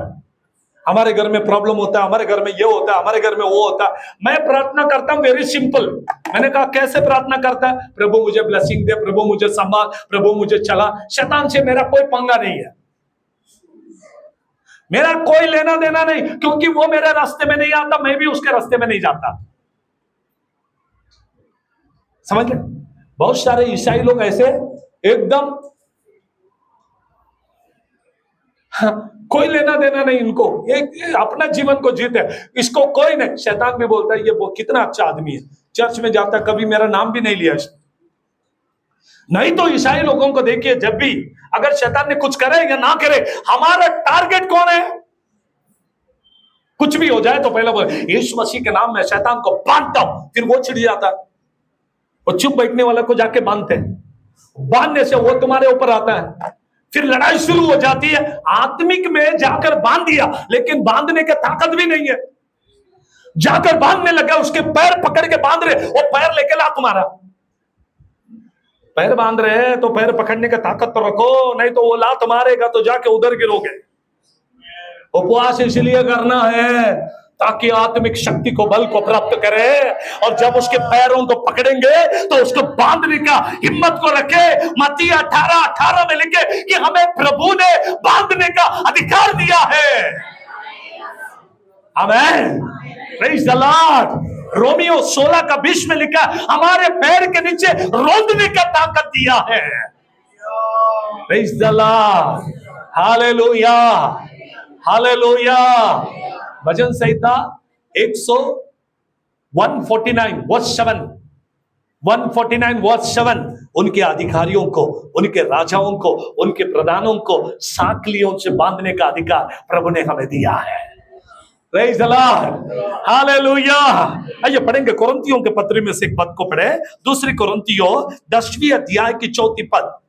हमारे घर में प्रॉब्लम होता है, हमारे घर में ये होता है, हमारे घर में वो होता है। मैं प्रार्थना करता हूं वेरी सिंपल। मैंने कहा कैसे प्रार्थना करता है? प्रभु मुझे ब्लेसिंग दे, प्रभु मुझे संभाल, प्रभु मुझे चला। शैतान से मेरा कोई पंगा नहीं है, मेरा कोई लेना देना नहीं, क्योंकि वो मेरे रास्ते में नहीं आता, मैं भी उसके रास्ते में नहीं जाता। समझ ले? बहुत सारे ईसाई लोग ऐसे एकदम कोई लेना देना नहीं इनको, एक अपना जीवन को जीते, इसको कोई नहीं। शैतान भी बोलता है ये वो कितना अच्छा आदमी है, चर्च में जाता, कभी मेरा नाम भी नहीं लिया इसने। नहीं तो ईसाई लोगों को देखिए, जब भी अगर शैतान ने कुछ करे या ना करे, हमारा टारगेट कौन है? कुछ भी हो जाए तो पहले बोले यीशु मसीह के नाम में शैतान को बांधता हूं, फिर वो छिड़ जाता है। और चुप बैठने वाला को जाके बांधते हैं, बांधने से वो तुम्हारे ऊपर आता है, फिर लड़ाई शुरू हो जाती है। आत्मिक में जाकर बांध दिया, लेकिन बांधने की ताकत भी नहीं है। जाकर बांधने लगा, उसके पैर पकड़ के बांध रहे, वो पैर लेके ला तुम्हारा। पैर बांध रहे हैं तो पैर पकड़ने की ताकत तो रखो, नहीं तो वो लात मारेगा तो जाके उधर गिरोगे। उपवास इसलिए करना है ताकि आत्मिक शक्ति को, बल को प्राप्त करे, और जब उसके पैरों को पकड़ेंगे तो उसको बांधने का हिम्मत को रखे। मत्ती 18:18 में लिखे कि हमें प्रभु ने बांधने का अधिकार दिया है। आमीन, प्रेज़ द लॉर्ड। रोमियो 16:20 में लिखा हमारे पैर के नीचे रोंदने का ताकत दिया है। Praise the Lord, hallelujah, hallelujah. भजन संहिता 149 वर्ष 7, 149 वर्ष 7, उनके अधिकारियों को, उनके राजाओं को, उनके प्रधानों को साकलियों से बांधने का अधिकार प्रभु ने हमें दिया है। Praise the Lord, hallelujah. आइए पढ़ेंगे कुरिन्थियों के पत्र में से एक पद को पढ़े, दूसरी कुरिन्थियों 10वीं अध्याय की 4 पद।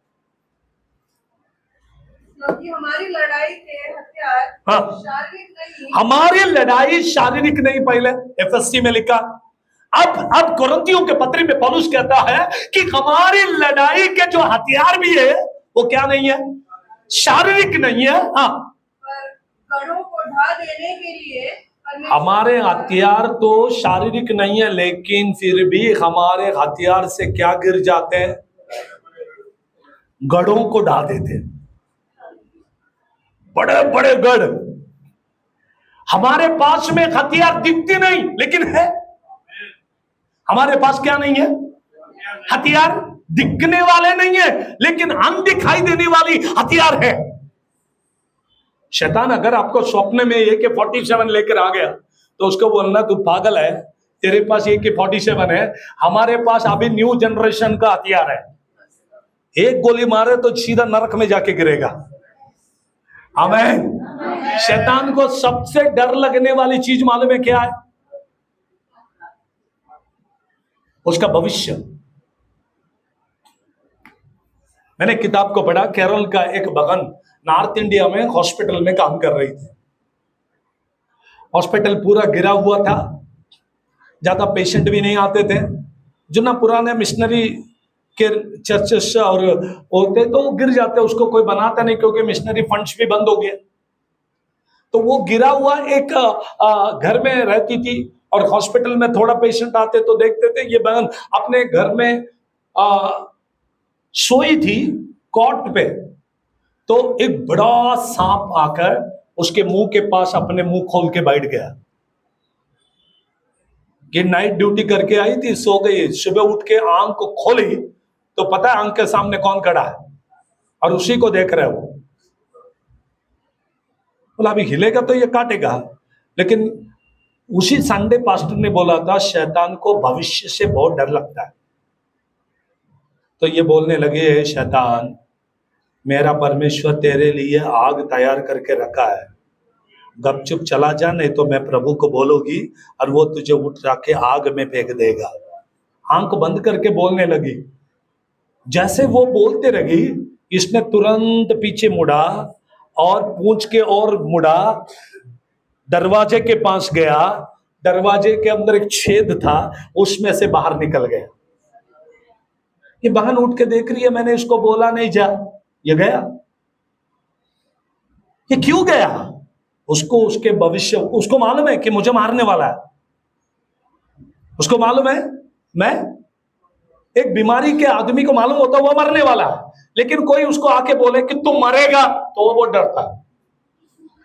क्योंकि हमारी लड़ाई के हथियार शारीरिक नहीं, हमारी लड़ाई शारीरिक नहीं, पहले एफएससी में लिखा। अब कुरिन्थियों के पत्र में पौलुस कहता है कि हमारी लड़ाई के जो हथियार भी है वो क्या नहीं है? शारीरिक नहीं है। हाँ, पर गढ़ों को ढा देने के लिए हमारे हथियार तो शारीरिक नहीं है, लेकिन फिर भी हमारे हथियार से क्या गिर जाते हैं? गढ़ों को ढा देते हैं, बड़े बड़े गढ़। हमारे पास में हथियार दिखते नहीं, लेकिन है। हमारे पास क्या नहीं है? हथियार दिखने वाले नहीं है, लेकिन अनदिखाई देने वाली हथियार है। शैतान अगर आपको स्वप्न में AK-47 लेकर आ गया तो उसको बोलना तू पागल है, तेरे पास AK-47 है, हमारे पास अभी न्यू जनरेशन का हथियार है। एक गोली मारे तो सीधा नरक में जाके गिरेगा। आमीन। शैतान को सबसे डर लगने वाली चीज मालूम है क्या है? उसका भविष्य। मैंने किताब को पढ़ा, केरल का एक बहन नॉर्थ इंडिया में हॉस्पिटल में काम कर रही थी। हॉस्पिटल पूरा गिरा हुआ था, ज्यादा पेशेंट भी नहीं आते थे। जो ना पुराने मिशनरी के चर्चेस और होते तो वो गिर जाते, उसको कोई बनाता नहीं क्योंकि मिशनरी फंड्स भी बंद हो गए। तो वो गिरा हुआ एक घर में रहती थी, और हॉस्पिटल में थोड़ा पेशेंट आते तो देखते थे। ये बहन अपने घर में सोई थी कॉट पे, तो एक बड़ा सांप आकर उसके मुंह के पास अपने मुंह खोल के बैठ गया। कि नाइट ड्यूटी करके आई थी, सो गई, सुबह उठ के आंख को खोली तो पता है आंख के सामने कौन खड़ा है, और उसी को देख रहे हो। बोला अभी हिलेगा तो ये काटेगा। लेकिन उसी संडे पास्टर ने बोला था शैतान को भविष्य से बहुत डर लगता है। तो ये बोलने लगे, शैतान मेरा परमेश्वर तेरे लिए आग तैयार करके रखा है, गपचुप चला जा, नहीं तो मैं प्रभु को बोलूंगी और वो तुझे उठा के आग में फेंक देगा। आंख बंद करके बोलने लगी। जैसे वो बोलते रही, इसने तुरंत पीछे मुड़ा और पूंछ के और मुड़ा, दरवाजे के पास गया, दरवाजे के अंदर एक छेद था, उसमें से बाहर निकल गया। ये बहन उठ के देख रही है, मैंने इसको बोला नहीं जा, ये गया। ये क्यों गया? उसको उसके भविष्य, उसको मालूम है कि मुझे मारने वाला है, उसको मालूम है, मैं एक बीमारी के आदमी को मालूम होता है वो मरने वाला है, लेकिन कोई उसको आके बोले कि तू मरेगा तो वो डरता है,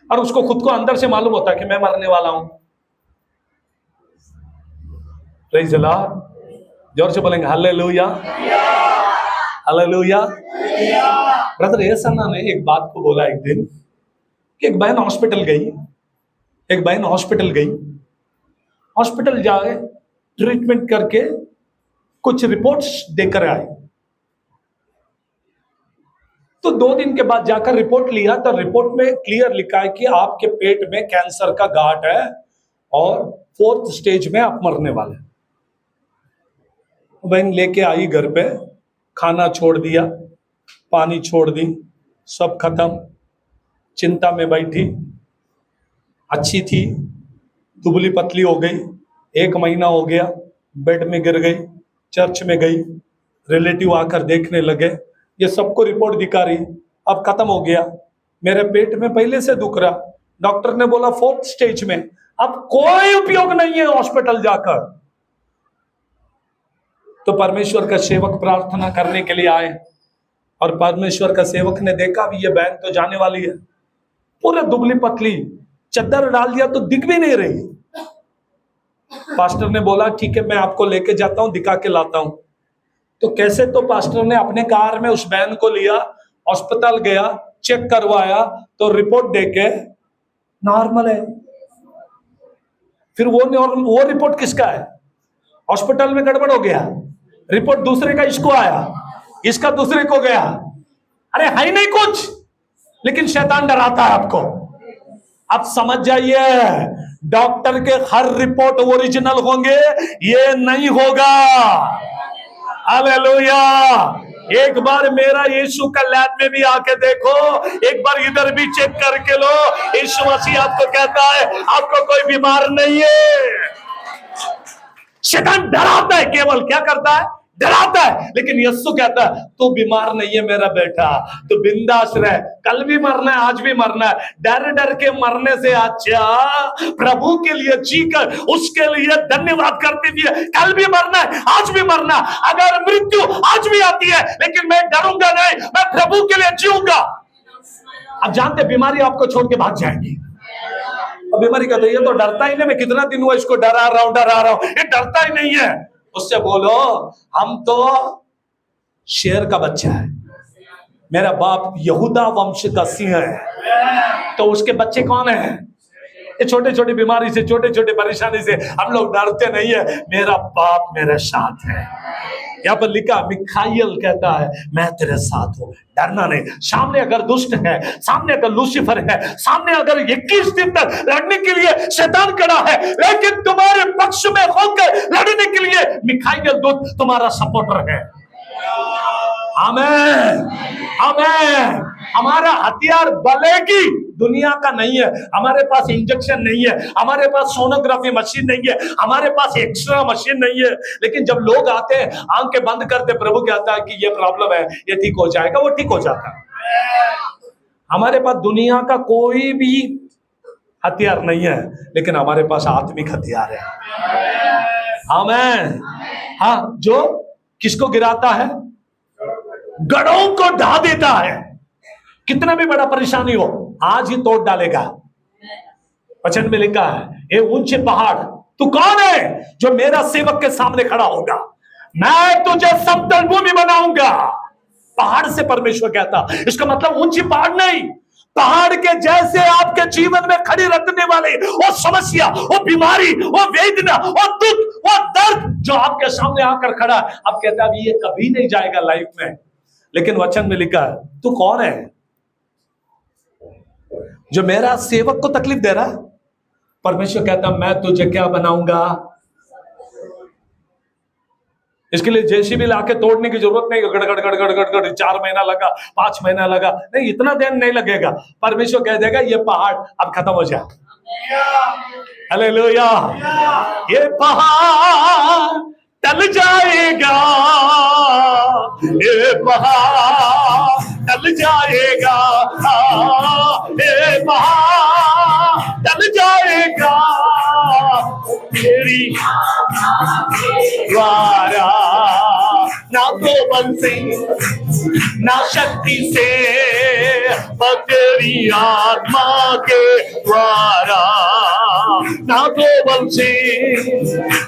और उसको खुद को अंदर से मालूम होता है कि मैं मरने वाला हूं। प्रेज़ द लॉर्ड, जोर से बोलेंगे हालेलुया, हालेलुया। ब्रदर एसन्ना ने एक बात को बोला एक दिन कि एक बहन हॉस्पिटल गई, हॉस्पिटल जाए, ट्रीटमेंट करके कुछ रिपोर्ट्स देकर आई। तो 2 दिन के बाद जाकर रिपोर्ट लिया तो रिपोर्ट में क्लियर लिखा है कि आपके पेट में कैंसर का गांठ है और 4th स्टेज में आप मरने वाले हैं। बहन लेके आई घर पे, खाना छोड़ दिया, पानी छोड़ दी, सब खत्म, चिंता में बैठी, अच्छी थी, दुबली पतली हो गई, 1 महीना हो गया, बेड में गिर गई, चर्च में गई, रिलेटिव आकर देखने लगे, ये सबको रिपोर्ट दिखा रही, अब खत्म हो गया, मेरे पेट में पहले से दुख रहा, डॉक्टर ने बोला 4th स्टेज में, अब कोई उपयोग नहीं है हॉस्पिटल जाकर। तो परमेश्वर का सेवक प्रार्थना करने के लिए आए, और परमेश्वर का सेवक ने देखा भी ये बहन तो जाने वाली है, पूरे दुबली पतली, चद्दर डाल दिया तो दिख भी नहीं रही। पास्टर ने बोला ठीक है मैं आपको लेके जाता हूं, दिखा के लाता हूं। तो कैसे, तो पास्टर ने अपने कार में उस बहन को लिया, अस्पताल गया, चेक करवाया तो रिपोर्ट देके नॉर्मल है। फिर वो रिपोर्ट किसका है? हॉस्पिटल में गड़बड़ हो गया, रिपोर्ट दूसरे का इसको आया, इसका दूसरे को गया, अरे है ही नहीं कुछ, लेकिन शैतान डराता है आपको। आप समझ जाइए, डॉक्टर के हर रिपोर्ट ओरिजिनल होंगे, ये नहीं होगा। हालेलुया। एक बार मेरा यीशु का लैब में भी आके देखो, एक बार इधर भी चेक करके लो, यीशु मसीह आपको कहता है आपको कोई बीमार नहीं है। शैतान डराता है, केवल क्या करता है? डराता है, लेकिन यीशु कहता है तू बीमार नहीं है मेरा बेटा, तू बिंदास रह, कल भी मरना है, आज भी मरना है। डर डर के मरने से अच्छा प्रभु के लिए जीकर उसके लिए धन्यवाद करते हुए कल भी मरना है, आज भी मरना। अगर मृत्यु आज भी आती है लेकिन मैं डरूंगा नहीं, मैं प्रभु के लिए जीऊंगा। अब जानते बीमारी आपको छोड़ के भाग जाएगी। अब बीमारी कहते ये तो डरता ही नहीं, मैं कितना दिन हुआ इसको डरा रहा हूं, ये डरता ही नहीं है। उससे बोलो हम तो शेर का बच्चा है, मेरा बाप यहूदा वंश का सिंह है, तो उसके बच्चे कौन है? ये छोटे छोटे बीमारी से, छोटे छोटे परेशानी से हम लोग डरते नहीं है, मेरा बाप मेरे साथ है। यहाँ पर लिखा मिखाइल कहता है मैं तेरे साथ हूं, डरना नहीं। सामने अगर दुष्ट है, सामने अगर लूसीफर है, सामने अगर 21 दिन तक लड़ने के लिए शैतान खड़ा है, लेकिन तुम्हारे पक्ष में होकर लड़ने के लिए मिखाइल दूत तुम्हारा सपोर्टर है। आमीन, आमीन। हमारा हथियार भले की दुनिया का नहीं है, हमारे पास इंजेक्शन नहीं है, हमारे पास सोनोग्राफी मशीन नहीं है, हमारे पास एक्सरे मशीन नहीं है, लेकिन जब लोग आते हैं आंखें बंद करते, प्रभु कहता है कि ये प्रॉब्लम है, ये ठीक हो जाएगा, वो ठीक हो जाता है। हमारे पास दुनिया का कोई भी हथियार नहीं है, लेकिन हमारे पास आत्मिक हथियार है। आमीन। हाँ, जो किसको गिराता है? गढ़ों को ढा देता है। कितना भी बड़ा परेशानी हो आज ही तोड़ डालेगा। वचन में लिखा है ये ऊंचे पहाड़, तू कौन है जो मेरा सेवक के सामने खड़ा होगा? मैं तुझे समतल भूमि बनाऊंगा। पहाड़ से परमेश्वर कहता, इसका मतलब ऊंची पहाड़ नहीं, पहाड़ के जैसे आपके जीवन में खड़ी रखने वाले वो समस्या, वो बीमारी, वो वेदना, वो दुख, वो दर्द जो आपके सामने आकर खड़ा है, आप कहते हैं ये कभी नहीं जाएगा लाइफ में। लेकिन वचन में लिखा है तू कौन है जो मेरा सेवक को तकलीफ दे रहा? परमेश्वर कहता मैं तुझे क्या बनाऊंगा? इसके लिए जेसीबी लाके तोड़ने की जरूरत नहीं। गड़ गड़ गड़ गड़ गड़ गड़ 4 महीना लगा, 5 महीना लगा, नहीं, इतना दिन नहीं लगेगा। परमेश्वर कह देगा ये पहाड़ अब खत्म हो जाए। हालेलुया। ये पहाड़ टल जाएगा, ये पहाड़ टल जाएगा, ये पहाड़ बल से ना शक्ति से पर तेरी आत्मा के द्वारा, ना तो बल से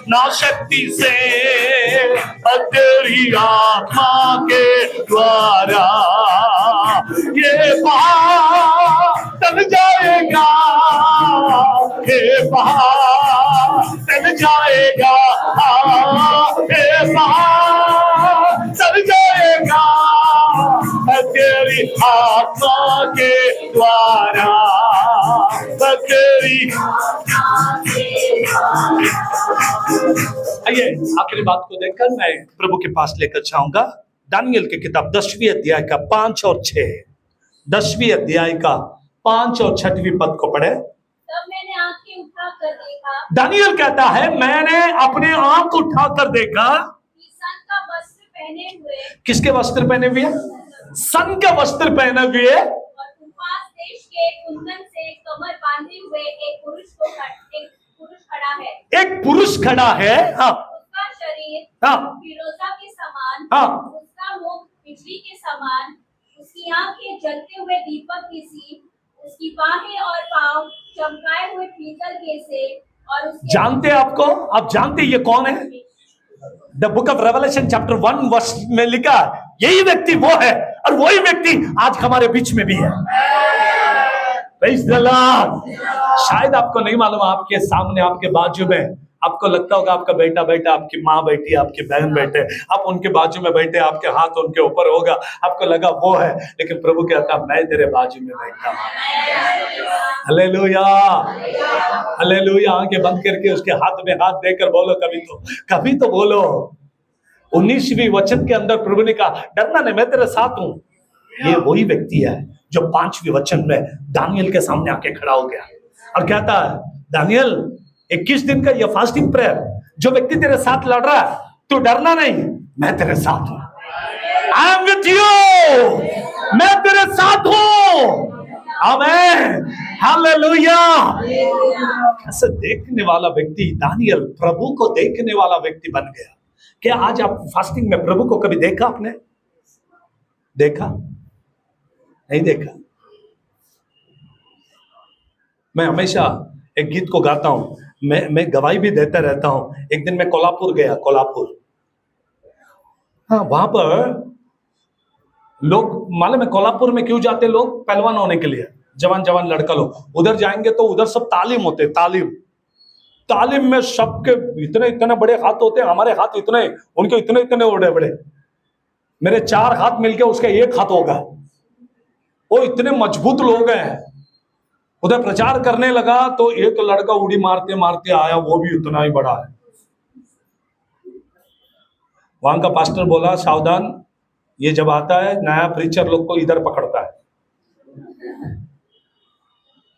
ना शक्ति से पर तेरी आत्मा के द्वारा ये पहाड़ टल जाएगा, ये पहाड़ टल जाएगा, ये पहाड़ टल जाएगा तेरी आत्मा के द्वारा, तेरी। आइए आखिरी बात को देखकर मैं प्रभु के पास लेकर जाऊंगा। दानियल की किताब 10वीं अध्याय का 5 और 6, 10वीं अध्याय का 5 और 6वीं पद को पढ़े। तब मैंने आंखें उठाकर देखा, दानियल कहता है मैंने अपने आंख उठाकर देखा कि सन का वस्त्र पहने हुए, किसके वस्त्र पहने हुए? सन के वस्त्र पहने हुए और उपास देश के कुंदन से कमर बांधे हुए एक पुरुष खड़ा है। एक पुरुष खड़ा है। हाँ, उसका शरीर हाँ, फिरोजा के समान, हाँ, उसका मुख बिजली के समान, उसकी आंखें जलते हुए दीपक की सी, उसकी बाहें और पांव चमकाए हुए पीतल के से, और उसके जानते आपको, आप जानते ये कौन है? The book of Revelation chapter 1 verse में लिखा यही व्यक्ति वो है, और वही व्यक्ति आज हमारे बीच में भी है। Praise the Lord. शायद आपको नहीं मालूम, आपके सामने आपके बाजू में आपको लगता होगा आपका बेटा बैठा, आपकी माँ बैठी, आपकी बहन बैठे, आप उनके बाजू में बैठे, आपके हाथ उनके ऊपर होगा, आपको लगा वो है, लेकिन प्रभु कहता मैं तेरे बाजू में बैठा हूं। Hallelujah, hallelujah. आंखें बंद करके उसके हाथ में हाथ देकर बोलो कभी तो बोलो। 19वीं वचन के अंदर प्रभु ने कहा डरना नहीं, मैं तेरे साथ हूं। ये वही व्यक्ति है जो 5वीं वचन में दानियल के सामने आके खड़ा हो गया और कहता है दानियल 21 दिन का ये फास्टिंग प्रेयर, जो व्यक्ति तेरे साथ लड़ रहा है, तू डरना नहीं, मैं तेरे साथ हूं। आई एम विथ यू, मैं तेरे साथ हूं। आमीन, हालेलुया। कैसे देखने वाला व्यक्ति दानियल प्रभु को देखने वाला व्यक्ति बन गया। क्या आज आप फास्टिंग में प्रभु को कभी देखा? आपने देखा? नहीं देखा? मैं हमेशा एक गीत को गाता हूं, मैं गवाही भी देता रहता हूं। एक दिन मैं कोल्हापुर गया, कोल्हापुर। हाँ, वहां पर लोग, मालूम है कोल्हापुर में क्यों जाते लोग? पहलवान होने के लिए। जवान लड़का लोग उधर जाएंगे तो उधर सब तालीम होते, तालीम में सबके इतने बड़े हाथ होते हैं, हमारे हाथ इतने, उनके इतने बड़े। मेरे 4 हाथ मिलके उसका 1 हाथ होगा। वो इतने मजबूत लोग हैं। उधर प्रचार करने लगा तो एक लड़का उड़ी मारते मारते आया, वो भी उतना ही बड़ा है। वहां का पास्टर बोला सावधान, ये जब आता है नया प्रीचर लोग को इधर पकड़ता है,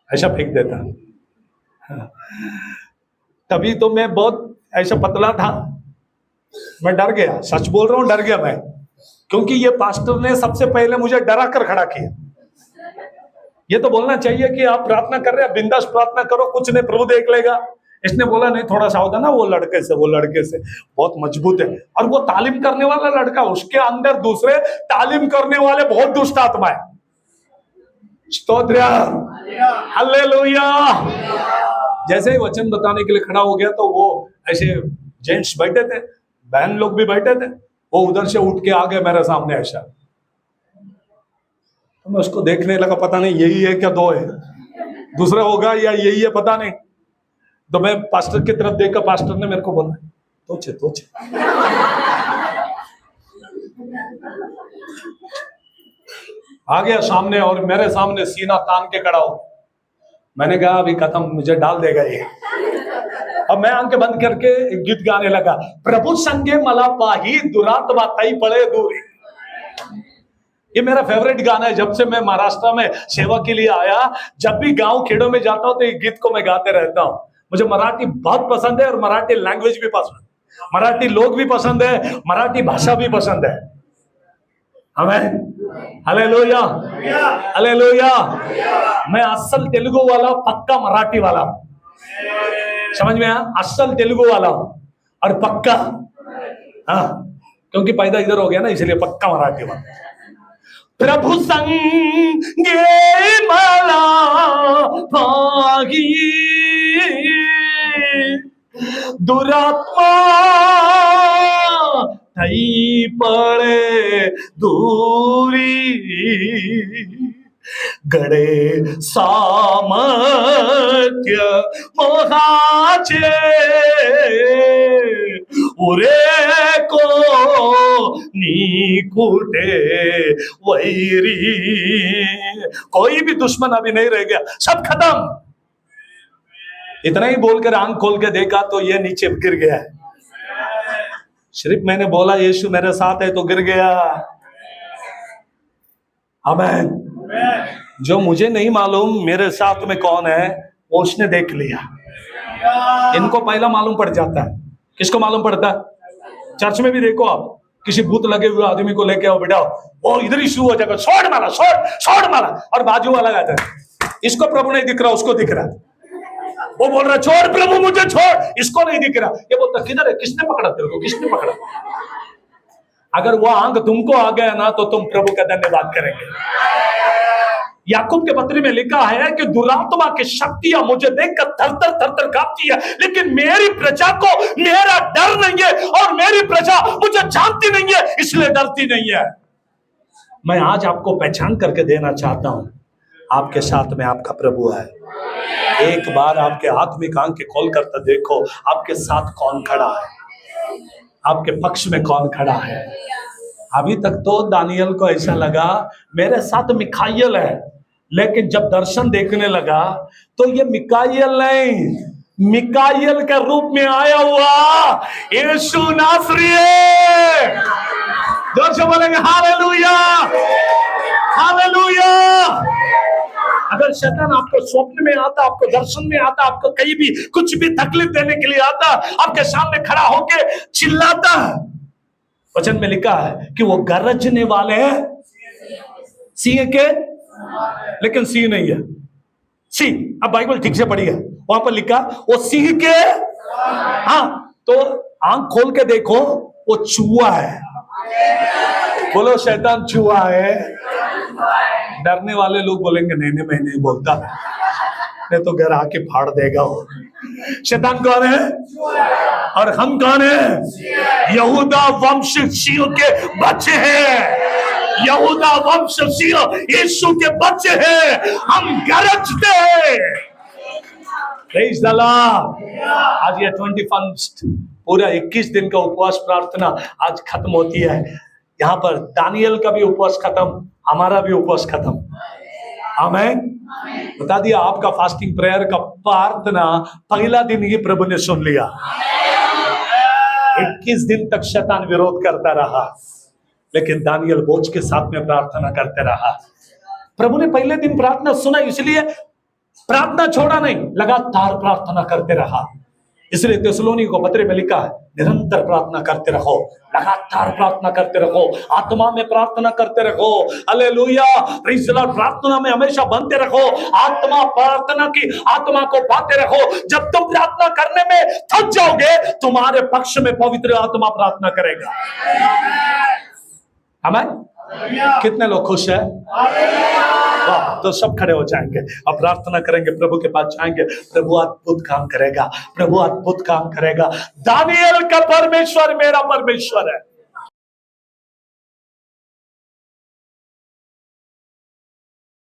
ऐसा फेंक देता है। तभी तो मैं बहुत ऐसा पतला था, मैं डर गया, सच बोल रहा हूं, डर गया मैं, क्योंकि ये पास्टर ने सबसे पहले मुझे डरा कर खड़ा किया। ये तो बोलना चाहिए कि आप प्रार्थना कर रहे हैं, बिंदास प्रार्थना करो, कुछ नहीं, प्रभु देख लेगा। इसने बोला नहीं, थोड़ा सावधान ना, वो लड़के से बहुत मजबूत है, और वो तालीम करने वाला लड़का, उसके अंदर दूसरे तालीम करने वाले बहुत दुष्ट आत्मा है। स्तोत्र, हालेलुया। जैसे ही वचन बताने के लिए खड़ा हो गया तो वो ऐसे जेंट्स बैठे थे, बहन लोग भी बैठे थे, वो उधर से उठ के आ गए मेरे सामने ऐसा। तो मैं उसको देखने लगा, पता नहीं यही है क्या, 2 है, दूसरा होगा या यही है, पता नहीं। तो मैं पास्टर की तरफ देखकर पास्टर ने मेरे को बोला तोचे आ गया सामने और मेरे सामने सीना तान के खड़ा हो। मैंने कहा अभी खत्म, मुझे डाल देगा ये। अब मैं आंखें बंद करके एक गीत गाने लगा, प्रभु संगे मला पाही दुरात्मा तई पड़े दूरी। ये मेरा फेवरेट गाना है। जब से मैं महाराष्ट्र में सेवा के लिए आया, जब भी गांव खेड़ों में जाता हूं तो ये गीत को मैं गाते रहता हूं। मुझे मराठी बहुत पसंद है और मराठी लैंग्वेज भी पसंद है, मराठी लोग भी पसंद है, मराठी भाषा भी पसंद है। आमीन, हालेलुया, हालेलुया। मैं असल तेलुगु वाला, पक्का मराठी वाला, समझ में आया? असल तेलुगु वाला और पक्का, हाँ, क्योंकि पैदा इधर हो गया ना, इसलिए पक्का मराठी में। प्रभु संगे मला पाही, दुरात्मा थई पड़े दूरी, गडे सामर्थ्य मोहाचे, उरे को नी कुटे वैरी। कोई भी दुश्मन अभी नहीं रह गया, सब खत्म। इतना ही बोलकर आंख खोल के देखा तो ये नीचे गिर गया। सिर्फ मैंने बोला यीशु मेरे साथ है तो गिर गया। आमीन। जो मुझे नहीं मालूम मेरे साथ में कौन है, वो उसने देख लिया। इनको पहला मालूम पड़ जाता है। किसको मालूम पड़ता है? चर्च में भी देखो आप, किसी भूत लगे हुए आदमी को लेके आओ, बेटा वो इधर ही शुरू हो जाएगा, छोड़ मारा, छोड़ मारा, और बाजू वाला कहता है इसको प्रभु नहीं दिख रहा, उसको दिख रहा। वो बोल रहा छोड़ प्रभु मुझे छोड़, इसको नहीं दिख रहा। ये बोलता किधर है, किसने पकड़ा तेरे को, किसने पकड़ा? अगर वो आंख तुमको आ गया ना तो तुम प्रभु का धन्यवाद करेंगे। याकूब के पत्र में लिखा है कि दुरात्मा की शक्तियां मुझे देखकर थर-थर कांपती है, लेकिन मेरी प्रजा को मेरा डर नहीं है, और मेरी प्रजा मुझे जानती नहीं है, इसलिए डरती नहीं है। मैं आज आपको पहचान करके देना चाहता हूं, आपके साथ में आपका प्रभु है। एक बार आपके आत्मिक आंख खोल कर तो देखो आपके साथ कौन खड़ा है, आपके पक्ष में कौन खड़ा है। अभी तक तो दानियल को ऐसा लगा मेरे साथ मिखाइल है, लेकिन जब दर्शन देखने लगा तो ये मिकाइल नहीं, मिकाइल के रूप में आया हुआ यीशु नासरी है। जोर से बोलेंगे हालेलुया, हालेलुया। अगर शैतान आपको स्वप्न में आता, आपको दर्शन में आता, आपको कहीं भी कुछ भी तकलीफ देने के लिए आता, आपके सामने खड़ा होके चिल्लाता है, वचन में लिखा है कि वो गरजने वाले हैं सिंह के, लेकिन सिंह नहीं है। सिंह, अब बाइबल ठीक से पढ़िए, वहां पर लिखा वो सिंह के, हाँ तो आंख खोल के देखो वो चूहा है। बोलो शैतान चूहा है। डरने वाले लोग बोलेंगे नहीं नहीं मैं नहीं बोलता, नहीं तो घर आके फाड़ देगा वो। शैतान कौन है और हम कौन है? यहूदा वंश सिंह के बच्चे हैं, यहूदा वंश सिंह यीशु के बच्चे हैं, हम गरजते हैं। Praise the Lord. आज ये 21 पूरा 21 दिन का उपवास प्रार्थना आज खत्म होती है। यहाँ पर दानियल का भी उपवास खत्म, हमारा भी उपवास खत्म। आमीन। बता दिया आपका फास्टिंग प्रेयर का प्रार्थना पहला दिन ही प्रभु ने सुन लिया। 21 दिन तक शैतान विरोध करता रहा, लेकिन दानियल बोझ के साथ में प्रार्थना करते रहा। प्रभु ने पहले दिन प्रार्थना सुना, इसलिए प्रार्थना छोड़ा नहीं, लगातार प्रार्थना करते रहा। इसलिए थिस्सलुनीके को पत्र में लिखा है निरंतर प्रार्थना करते रहो, लगातार प्रार्थना करते रहो, आत्मा में प्रार्थना करते रहो। Hallelujah, praise the Lord. प्रार्थना में हमेशा बनते रहो, आत्मा प्रार्थना की आत्मा को पाते रहो। जब तुम प्रार्थना करने में थक जाओगे, तुम्हारे पक्ष में पवित्र आत्मा प्रार्थना करेगा। आमीन। कितने लोग खुश है? वाह, तो सब खड़े हो जाएंगे और प्रार्थना करेंगे, प्रभु के पास जाएंगे। प्रभु अद्भुत काम करेगा, प्रभु अद्भुत काम करेगा। दानियल का परमेश्वर मेरा परमेश्वर है।